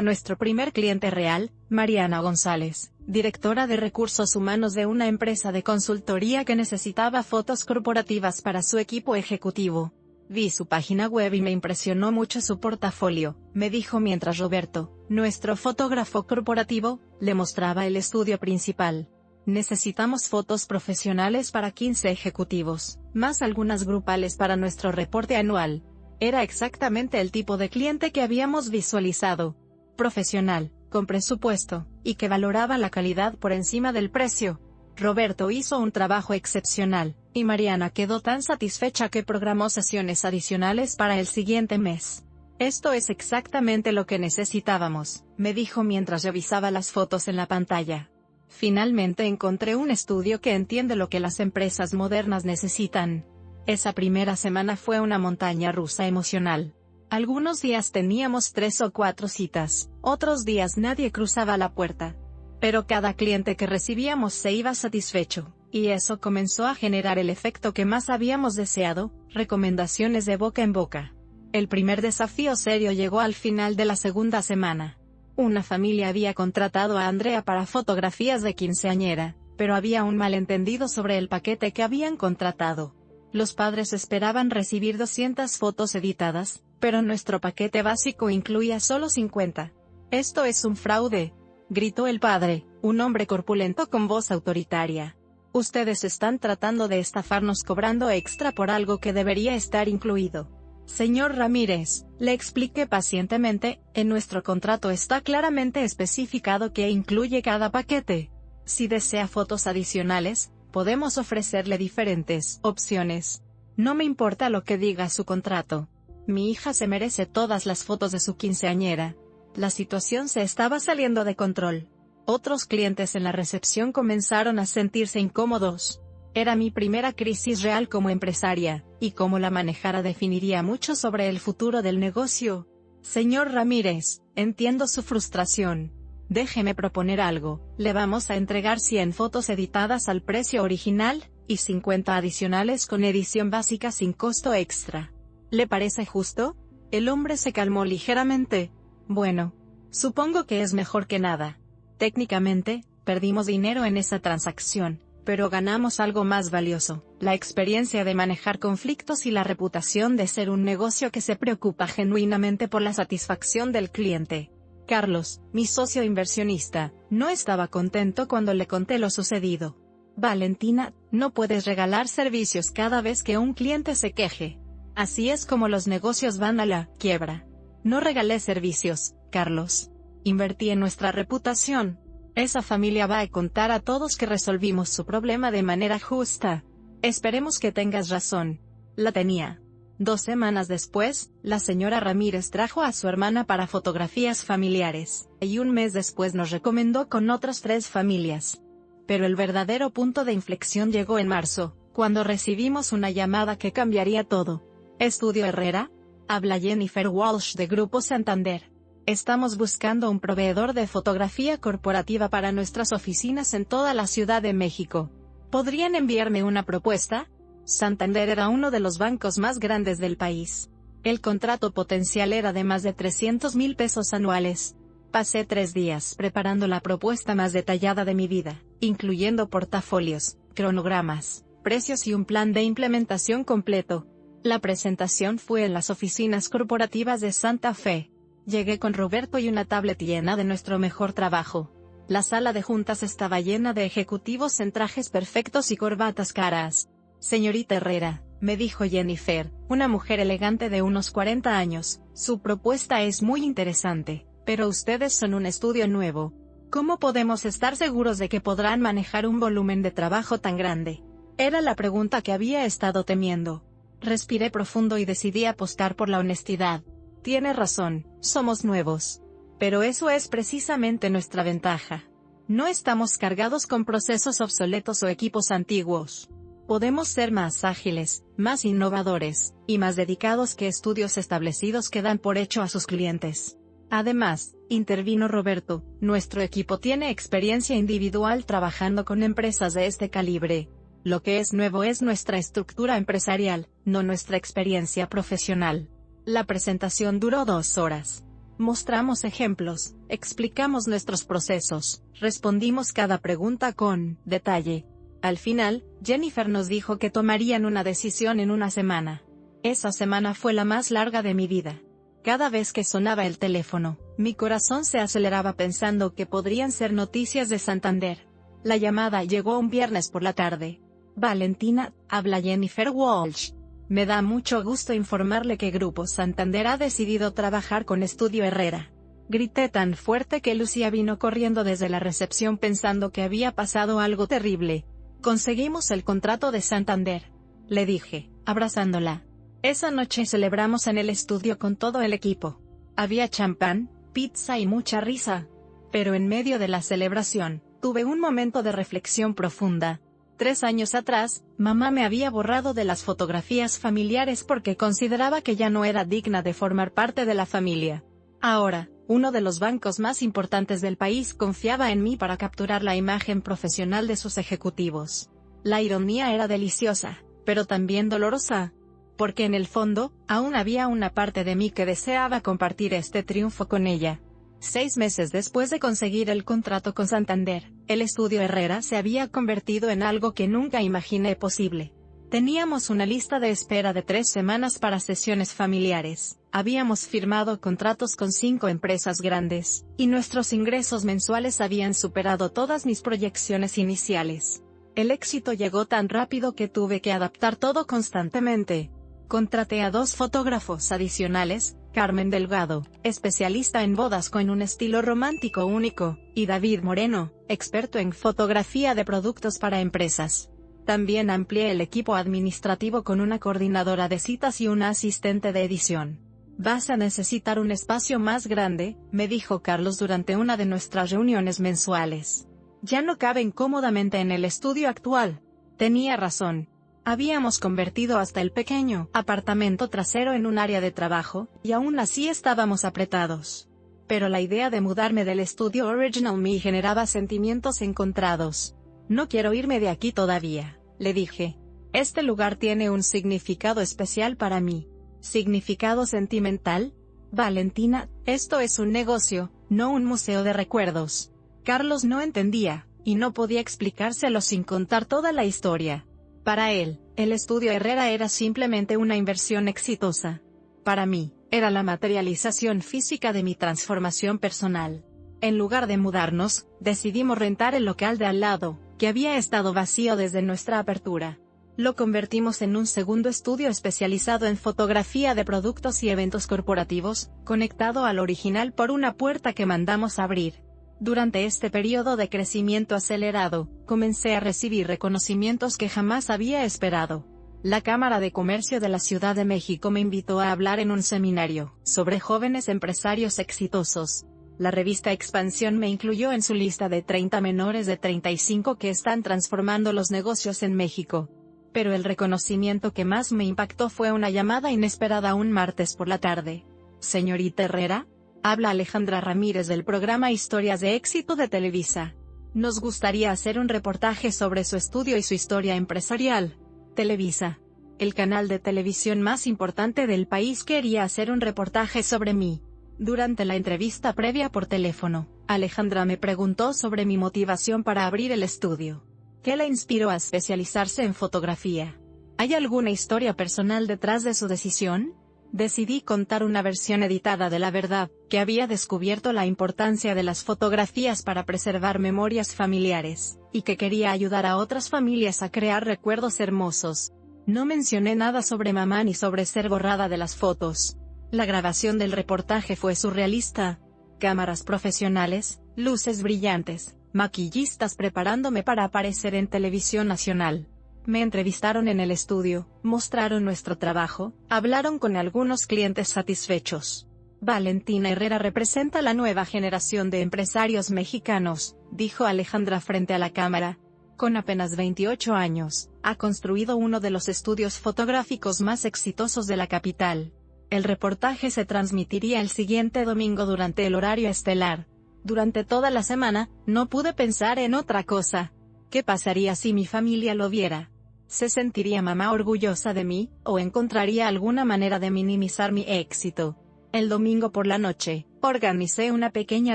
nuestro primer cliente real, Mariana González, directora de recursos humanos de una empresa de consultoría que necesitaba fotos corporativas para su equipo ejecutivo. Vi su página web y me impresionó mucho su portafolio, me dijo mientras Roberto, nuestro fotógrafo corporativo, le mostraba el estudio principal. Necesitamos fotos profesionales para 15 ejecutivos, más algunas grupales para nuestro reporte anual. Era exactamente el tipo de cliente que habíamos visualizado. Profesional, con presupuesto, y que valoraba la calidad por encima del precio. Roberto hizo un trabajo excepcional, y Mariana quedó tan satisfecha que programó sesiones adicionales para el siguiente mes. Esto es exactamente lo que necesitábamos, me dijo mientras revisaba las fotos en la pantalla. Finalmente encontré un estudio que entiende lo que las empresas modernas necesitan. Esa primera semana fue una montaña rusa emocional. Algunos días teníamos 3 o 4 citas, otros días nadie cruzaba la puerta. Pero cada cliente que recibíamos se iba satisfecho, y eso comenzó a generar el efecto que más habíamos deseado, recomendaciones de boca en boca. El primer desafío serio llegó al final de la segunda semana. Una familia había contratado a Andrea para fotografías de quinceañera, pero había un malentendido sobre el paquete que habían contratado. Los padres esperaban recibir 200 fotos editadas, pero nuestro paquete básico incluía solo 50. «Esto es un fraude», gritó el padre, un hombre corpulento con voz autoritaria. «Ustedes están tratando de estafarnos cobrando extra por algo que debería estar incluido». «Señor Ramírez», le expliqué pacientemente, en nuestro contrato está claramente especificado qué incluye cada paquete. Si desea fotos adicionales, podemos ofrecerle diferentes opciones. No me importa lo que diga su contrato. Mi hija se merece todas las fotos de su quinceañera. La situación se estaba saliendo de control. Otros clientes en la recepción comenzaron a sentirse incómodos. Era mi primera crisis real como empresaria, y cómo la manejara definiría mucho sobre el futuro del negocio. Señor Ramírez, entiendo su frustración. Déjeme proponer algo, le vamos a entregar 100 fotos editadas al precio original, y 50 adicionales con edición básica sin costo extra. ¿Le parece justo? El hombre se calmó ligeramente. Bueno, supongo que es mejor que nada. Técnicamente, perdimos dinero en esa transacción, pero ganamos algo más valioso, la experiencia de manejar conflictos y la reputación de ser un negocio que se preocupa genuinamente por la satisfacción del cliente. Carlos, mi socio inversionista, no estaba contento cuando le conté lo sucedido. Valentina, no puedes regalar servicios cada vez que un cliente se queje. Así es como los negocios van a la quiebra. No regalé servicios, Carlos. Invertí en nuestra reputación. Esa familia va a contar a todos que resolvimos su problema de manera justa. Esperemos que tengas razón. La tenía. 2 semanas después, la señora Ramírez trajo a su hermana para fotografías familiares, y un mes después nos recomendó con otras 3 familias. Pero el verdadero punto de inflexión llegó en marzo, cuando recibimos una llamada que cambiaría todo. ¿Estudio Herrera? Habla Jennifer Walsh de Grupo Santander. Estamos buscando un proveedor de fotografía corporativa para nuestras oficinas en toda la Ciudad de México. ¿Podrían enviarme una propuesta? Santander era uno de los bancos más grandes del país. El contrato potencial era de más de 300,000 pesos anuales. Pasé 3 días preparando la propuesta más detallada de mi vida, incluyendo portafolios, cronogramas, precios y un plan de implementación completo. La presentación fue en las oficinas corporativas de Santa Fe. Llegué con Roberto y una tablet llena de nuestro mejor trabajo. La sala de juntas estaba llena de ejecutivos en trajes perfectos y corbatas caras. Señorita Herrera, me dijo Jennifer, una mujer elegante de unos 40 años, su propuesta es muy interesante, pero ustedes son un estudio nuevo. ¿Cómo podemos estar seguros de que podrán manejar un volumen de trabajo tan grande? Era la pregunta que había estado temiendo. Respiré profundo y decidí apostar por la honestidad. Tiene razón, somos nuevos. Pero eso es precisamente nuestra ventaja. No estamos cargados con procesos obsoletos o equipos antiguos. Podemos ser más ágiles, más innovadores, y más dedicados que estudios establecidos que dan por hecho a sus clientes. Además, intervino Roberto, nuestro equipo tiene experiencia individual trabajando con empresas de este calibre. Lo que es nuevo es nuestra estructura empresarial, no nuestra experiencia profesional. La presentación duró 2 horas. Mostramos ejemplos, explicamos nuestros procesos, respondimos cada pregunta con detalle. Al final, Jennifer nos dijo que tomarían una decisión en una semana. Esa semana fue la más larga de mi vida. Cada vez que sonaba el teléfono, mi corazón se aceleraba pensando que podrían ser noticias de Santander. La llamada llegó un viernes por la tarde. Valentina, habla Jennifer Walsh. Me da mucho gusto informarle que Grupo Santander ha decidido trabajar con Estudio Herrera. Grité tan fuerte que Lucía vino corriendo desde la recepción pensando que había pasado algo terrible. Conseguimos el contrato de Santander, le dije, abrazándola. Esa noche celebramos en el estudio con todo el equipo. Había champán, pizza y mucha risa. Pero en medio de la celebración, tuve un momento de reflexión profunda. 3 años atrás, mamá me había borrado de las fotografías familiares porque consideraba que ya no era digna de formar parte de la familia. Ahora, uno de los bancos más importantes del país confiaba en mí para capturar la imagen profesional de sus ejecutivos. La ironía era deliciosa, pero también dolorosa. Porque en el fondo, aún había una parte de mí que deseaba compartir este triunfo con ella. 6 meses después de conseguir el contrato con Santander, el Estudio Herrera se había convertido en algo que nunca imaginé posible. Teníamos una lista de espera de 3 semanas para sesiones familiares, habíamos firmado contratos con 5 empresas grandes, y nuestros ingresos mensuales habían superado todas mis proyecciones iniciales. El éxito llegó tan rápido que tuve que adaptar todo constantemente. Contraté a 2 fotógrafos adicionales, Carmen Delgado, especialista en bodas con un estilo romántico único, y David Moreno, experto en fotografía de productos para empresas. También amplié el equipo administrativo con una coordinadora de citas y una asistente de edición. «Vas a necesitar un espacio más grande», me dijo Carlos durante una de nuestras reuniones mensuales. «Ya no caben cómodamente en el estudio actual». Tenía razón. Habíamos convertido hasta el pequeño apartamento trasero en un área de trabajo, y aún así estábamos apretados. Pero la idea de mudarme del estudio Original Me generaba sentimientos encontrados. «No quiero irme de aquí todavía», le dije. «Este lugar tiene un significado especial para mí». ¿Significado sentimental? Valentina, esto es un negocio, no un museo de recuerdos. Carlos no entendía, y no podía explicárselo sin contar toda la historia. Para él, el Estudio Herrera era simplemente una inversión exitosa. Para mí, era la materialización física de mi transformación personal. En lugar de mudarnos, decidimos rentar el local de al lado, que había estado vacío desde nuestra apertura. Lo convertimos en un segundo estudio especializado en fotografía de productos y eventos corporativos, conectado al original por una puerta que mandamos abrir. Durante este periodo de crecimiento acelerado, comencé a recibir reconocimientos que jamás había esperado. La Cámara de Comercio de la Ciudad de México me invitó a hablar en un seminario sobre jóvenes empresarios exitosos. La revista Expansión me incluyó en su lista de 30 menores de 35 que están transformando los negocios en México. Pero el reconocimiento que más me impactó fue una llamada inesperada un martes por la tarde. «Señorita Herrera», habla Alejandra Ramírez del programa Historias de Éxito de Televisa. «Nos gustaría hacer un reportaje sobre su estudio y su historia empresarial». Televisa, el canal de televisión más importante del país, quería hacer un reportaje sobre mí. Durante la entrevista previa por teléfono, Alejandra me preguntó sobre mi motivación para abrir el estudio. ¿Qué la inspiró a especializarse en fotografía? ¿Hay alguna historia personal detrás de su decisión? Decidí contar una versión editada de la verdad, que había descubierto la importancia de las fotografías para preservar memorias familiares, y que quería ayudar a otras familias a crear recuerdos hermosos. No mencioné nada sobre mamá ni sobre ser borrada de las fotos. La grabación del reportaje fue surrealista. Cámaras profesionales, luces brillantes, maquillistas preparándome para aparecer en televisión nacional. Me entrevistaron en el estudio, mostraron nuestro trabajo, hablaron con algunos clientes satisfechos. Valentina Herrera representa la nueva generación de empresarios mexicanos, dijo Alejandra frente a la cámara. Con apenas 28 años, ha construido uno de los estudios fotográficos más exitosos de la capital. El reportaje se transmitiría el siguiente domingo durante el horario estelar. Durante toda la semana, no pude pensar en otra cosa. ¿Qué pasaría si mi familia lo viera? ¿Se sentiría mamá orgullosa de mí, o encontraría alguna manera de minimizar mi éxito? El domingo por la noche, organicé una pequeña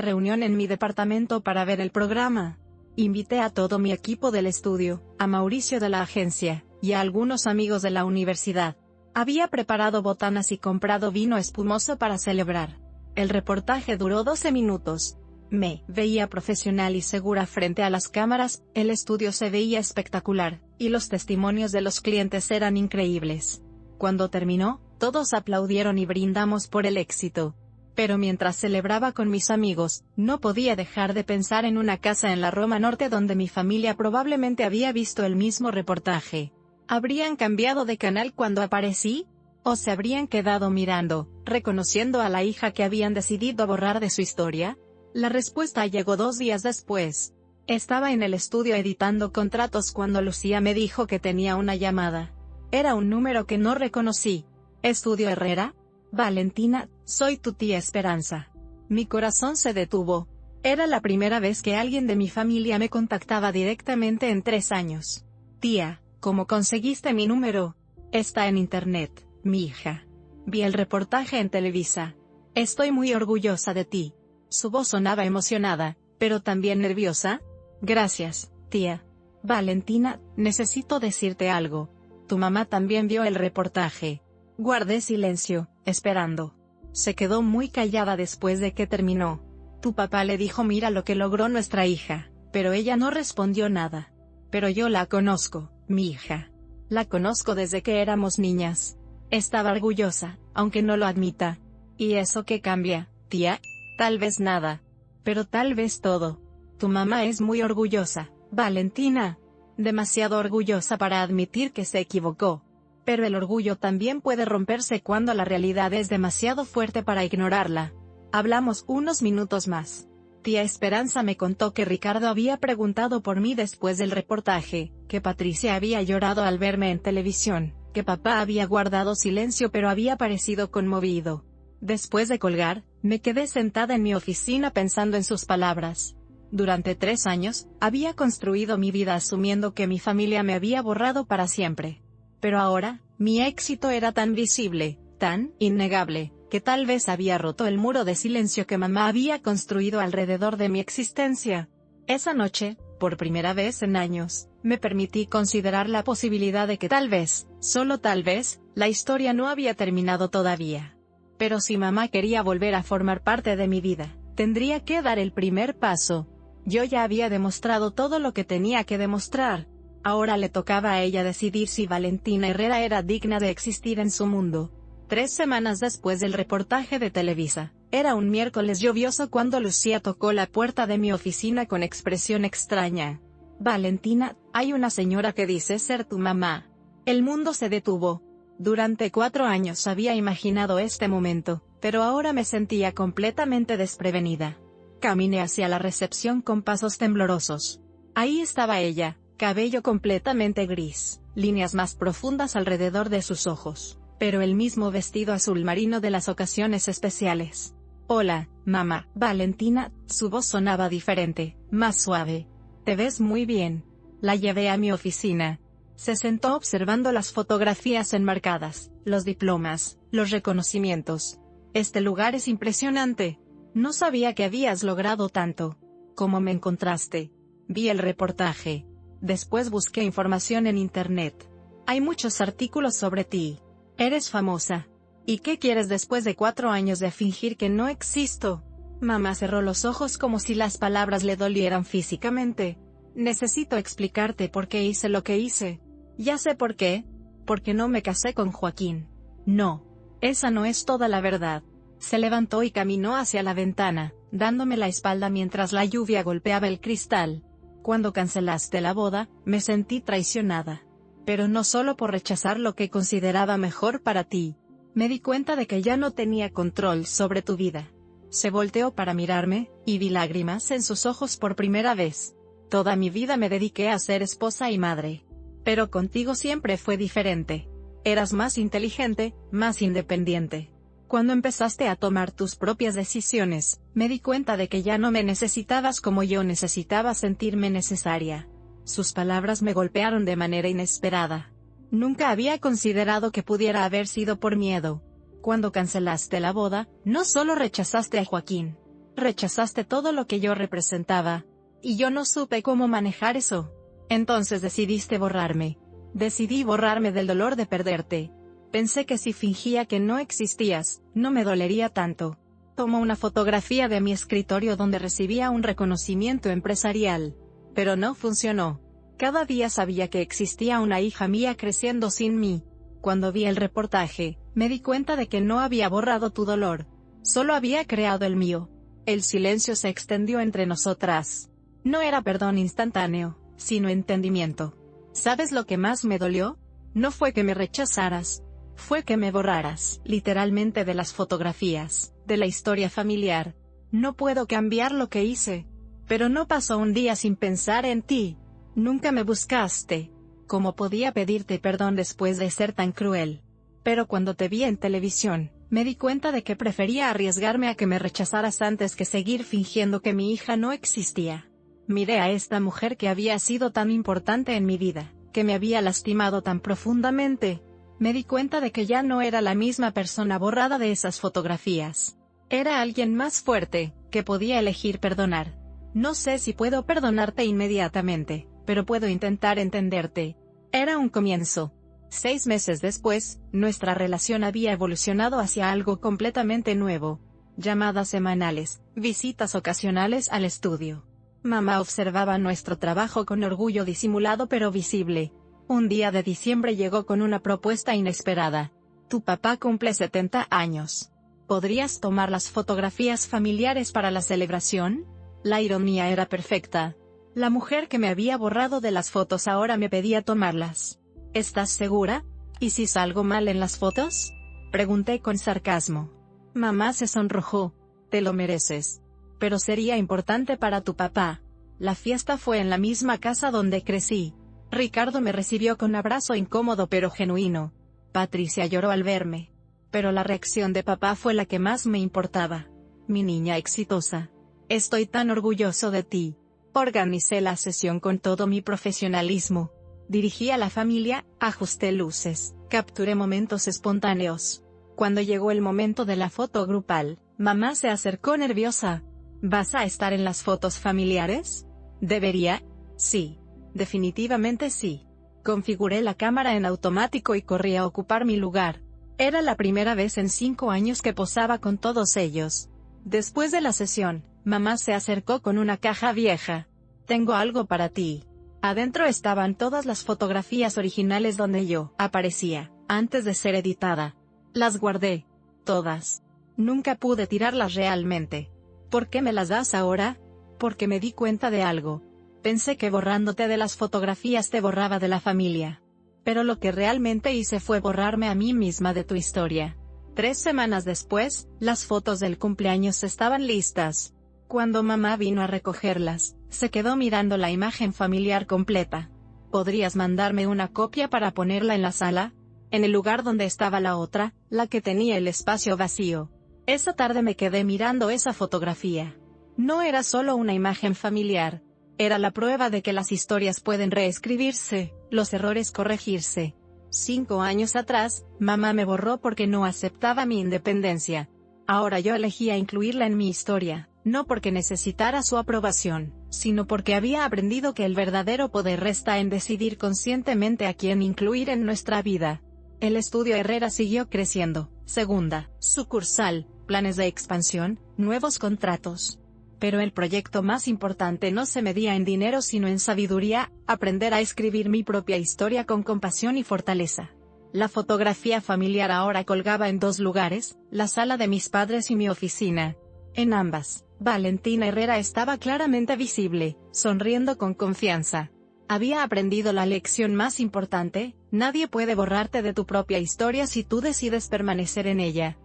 reunión en mi departamento para ver el programa. Invité a todo mi equipo del estudio, a Mauricio de la agencia, y a algunos amigos de la universidad. Había preparado botanas y comprado vino espumoso para celebrar. El reportaje duró 12 minutos. Me veía profesional y segura frente a las cámaras, el estudio se veía espectacular, y los testimonios de los clientes eran increíbles. Cuando terminó, todos aplaudieron y brindamos por el éxito. Pero mientras celebraba con mis amigos, no podía dejar de pensar en una casa en la Roma Norte donde mi familia probablemente había visto el mismo reportaje. ¿Habrían cambiado de canal cuando aparecí? ¿O se habrían quedado mirando, reconociendo a la hija que habían decidido borrar de su historia? La respuesta llegó 2 días después. Estaba en el estudio editando contratos cuando Lucía me dijo que tenía una llamada. Era un número que no reconocí. ¿Estudio Herrera? Valentina, soy tu tía Esperanza. Mi corazón se detuvo. Era la primera vez que alguien de mi familia me contactaba directamente en 3 años. Tía, ¿cómo conseguiste mi número? Está en internet, mi hija. Vi el reportaje en Televisa. Estoy muy orgullosa de ti. Su voz sonaba emocionada, pero también nerviosa. Gracias, tía. Valentina, necesito decirte algo. Tu mamá también vio el reportaje. Guardé silencio, esperando. Se quedó muy callada después de que terminó. Tu papá le dijo mira lo que logró nuestra hija, pero ella no respondió nada. Pero yo la conozco, mi hija. La conozco desde que éramos niñas. Estaba orgullosa, aunque no lo admita. ¿Y eso qué cambia, tía? Tal vez nada. Pero tal vez todo. Tu mamá es muy orgullosa, Valentina. Demasiado orgullosa para admitir que se equivocó. Pero el orgullo también puede romperse cuando la realidad es demasiado fuerte para ignorarla. Hablamos unos minutos más. Tía Esperanza me contó que Ricardo había preguntado por mí después del reportaje, que Patricia había llorado al verme en televisión, que papá había guardado silencio pero había parecido conmovido. Después de colgar, me quedé sentada en mi oficina pensando en sus palabras. Durante 3 años, había construido mi vida asumiendo que mi familia me había borrado para siempre. Pero ahora, mi éxito era tan visible, tan innegable, que tal vez había roto el muro de silencio que mamá había construido alrededor de mi existencia. Esa noche, por primera vez en años, me permití considerar la posibilidad de que tal vez, solo tal vez, la historia no había terminado todavía. Pero si mamá quería volver a formar parte de mi vida, tendría que dar el primer paso. Yo ya había demostrado todo lo que tenía que demostrar. Ahora le tocaba a ella decidir si Valentina Herrera era digna de existir en su mundo. 3 semanas después del reportaje de Televisa, era un miércoles lluvioso cuando Lucía tocó la puerta de mi oficina con expresión extraña. Valentina, hay una señora que dice ser tu mamá. El mundo se detuvo. Durante 4 años había imaginado este momento, pero ahora me sentía completamente desprevenida. Caminé hacia la recepción con pasos temblorosos. Ahí estaba ella. Cabello completamente gris, líneas más profundas alrededor de sus ojos, pero el mismo vestido azul marino de las ocasiones especiales. Hola, mamá. Valentina, su voz sonaba diferente, más suave. Te ves muy bien. La llevé a mi oficina. Se sentó observando las fotografías enmarcadas, los diplomas, los reconocimientos. Este lugar es impresionante. No sabía que habías logrado tanto. ¿Cómo me encontraste? Vi el reportaje. Después busqué información en internet. Hay muchos artículos sobre ti. Eres famosa. ¿Y qué quieres después de 4 años de fingir que no existo? Mamá cerró los ojos como si las palabras le dolieran físicamente. Necesito explicarte por qué hice lo que hice. Ya sé por qué. Porque no me casé con Joaquín. No. Esa no es toda la verdad. Se levantó y caminó hacia la ventana, dándome la espalda mientras la lluvia golpeaba el cristal. Cuando cancelaste la boda, me sentí traicionada. Pero no solo por rechazar lo que consideraba mejor para ti. Me di cuenta de que ya no tenía control sobre tu vida. Se volteó para mirarme, y vi lágrimas en sus ojos por primera vez. Toda mi vida me dediqué a ser esposa y madre. Pero contigo siempre fue diferente. Eras más inteligente, más independiente. Cuando empezaste a tomar tus propias decisiones, me di cuenta de que ya no me necesitabas como yo necesitaba sentirme necesaria. Sus palabras me golpearon de manera inesperada. Nunca había considerado que pudiera haber sido por miedo. Cuando cancelaste la boda, no solo rechazaste a Joaquín. Rechazaste todo lo que yo representaba. Y yo no supe cómo manejar eso. Entonces decidiste borrarme. Decidí borrarme del dolor de perderte. Pensé que si fingía que no existías, no me dolería tanto. Tomó una fotografía de mi escritorio donde recibía un reconocimiento empresarial. Pero no funcionó. Cada día sabía que existía una hija mía creciendo sin mí. Cuando vi el reportaje, me di cuenta de que no había borrado tu dolor. Solo había creado el mío. El silencio se extendió entre nosotras. No era perdón instantáneo, sino entendimiento. ¿Sabes lo que más me dolió? No fue que me rechazaras. Fue que me borraras, literalmente, de las fotografías, de la historia familiar. No puedo cambiar lo que hice. Pero no pasó un día sin pensar en ti. Nunca me buscaste. ¿Cómo podía pedirte perdón después de ser tan cruel? Pero cuando te vi en televisión, me di cuenta de que prefería arriesgarme a que me rechazaras antes que seguir fingiendo que mi hija no existía. Miré a esta mujer que había sido tan importante en mi vida, que me había lastimado tan profundamente. Me di cuenta de que ya no era la misma persona borrada de esas fotografías. Era alguien más fuerte, que podía elegir perdonar. No sé si puedo perdonarte inmediatamente, pero puedo intentar entenderte. Era un comienzo. 6 meses después, nuestra relación había evolucionado hacia algo completamente nuevo. Llamadas semanales, visitas ocasionales al estudio. Mamá observaba nuestro trabajo con orgullo disimulado pero visible. Un día de diciembre llegó con una propuesta inesperada. Tu papá cumple 70 años. ¿Podrías tomar las fotografías familiares para la celebración? La ironía era perfecta. La mujer que me había borrado de las fotos ahora me pedía tomarlas. ¿Estás segura? ¿Y si salgo mal en las fotos? Pregunté con sarcasmo. Mamá se sonrojó. Te lo mereces. Pero sería importante para tu papá. La fiesta fue en la misma casa donde crecí. Ricardo me recibió con abrazo incómodo pero genuino. Patricia lloró al verme. Pero la reacción de papá fue la que más me importaba. Mi niña exitosa. Estoy tan orgulloso de ti. Organicé la sesión con todo mi profesionalismo. Dirigí a la familia, ajusté luces, capturé momentos espontáneos. Cuando llegó el momento de la foto grupal, mamá se acercó nerviosa. ¿Vas a estar en las fotos familiares? ¿Debería? Sí. Definitivamente sí. Configuré la cámara en automático y corrí a ocupar mi lugar. Era la primera vez en 5 años que posaba con todos ellos. Después de la sesión, mamá se acercó con una caja vieja. Tengo algo para ti. Adentro estaban todas las fotografías originales donde yo aparecía, antes de ser editada. Las guardé. Todas. Nunca pude tirarlas realmente. ¿Por qué me las das ahora? Porque me di cuenta de algo. Pensé que borrándote de las fotografías te borraba de la familia. Pero lo que realmente hice fue borrarme a mí misma de tu historia. 3 semanas después, las fotos del cumpleaños estaban listas. Cuando mamá vino a recogerlas, se quedó mirando la imagen familiar completa. ¿Podrías mandarme una copia para ponerla en la sala? En el lugar donde estaba la otra, la que tenía el espacio vacío. Esa tarde me quedé mirando esa fotografía. No era solo una imagen familiar. Era la prueba de que las historias pueden reescribirse, los errores corregirse. 5 años atrás, mamá me borró porque no aceptaba mi independencia. Ahora yo elegía incluirla en mi historia, no porque necesitara su aprobación, sino porque había aprendido que el verdadero poder está en decidir conscientemente a quién incluir en nuestra vida. El estudio Herrera siguió creciendo. Segunda sucursal, planes de expansión, nuevos contratos. Pero el proyecto más importante no se medía en dinero sino en sabiduría, aprender a escribir mi propia historia con compasión y fortaleza. La fotografía familiar ahora colgaba en 2 lugares, la sala de mis padres y mi oficina. En ambas, Valentina Herrera estaba claramente visible, sonriendo con confianza. Había aprendido la lección más importante: nadie puede borrarte de tu propia historia si tú decides permanecer en ella.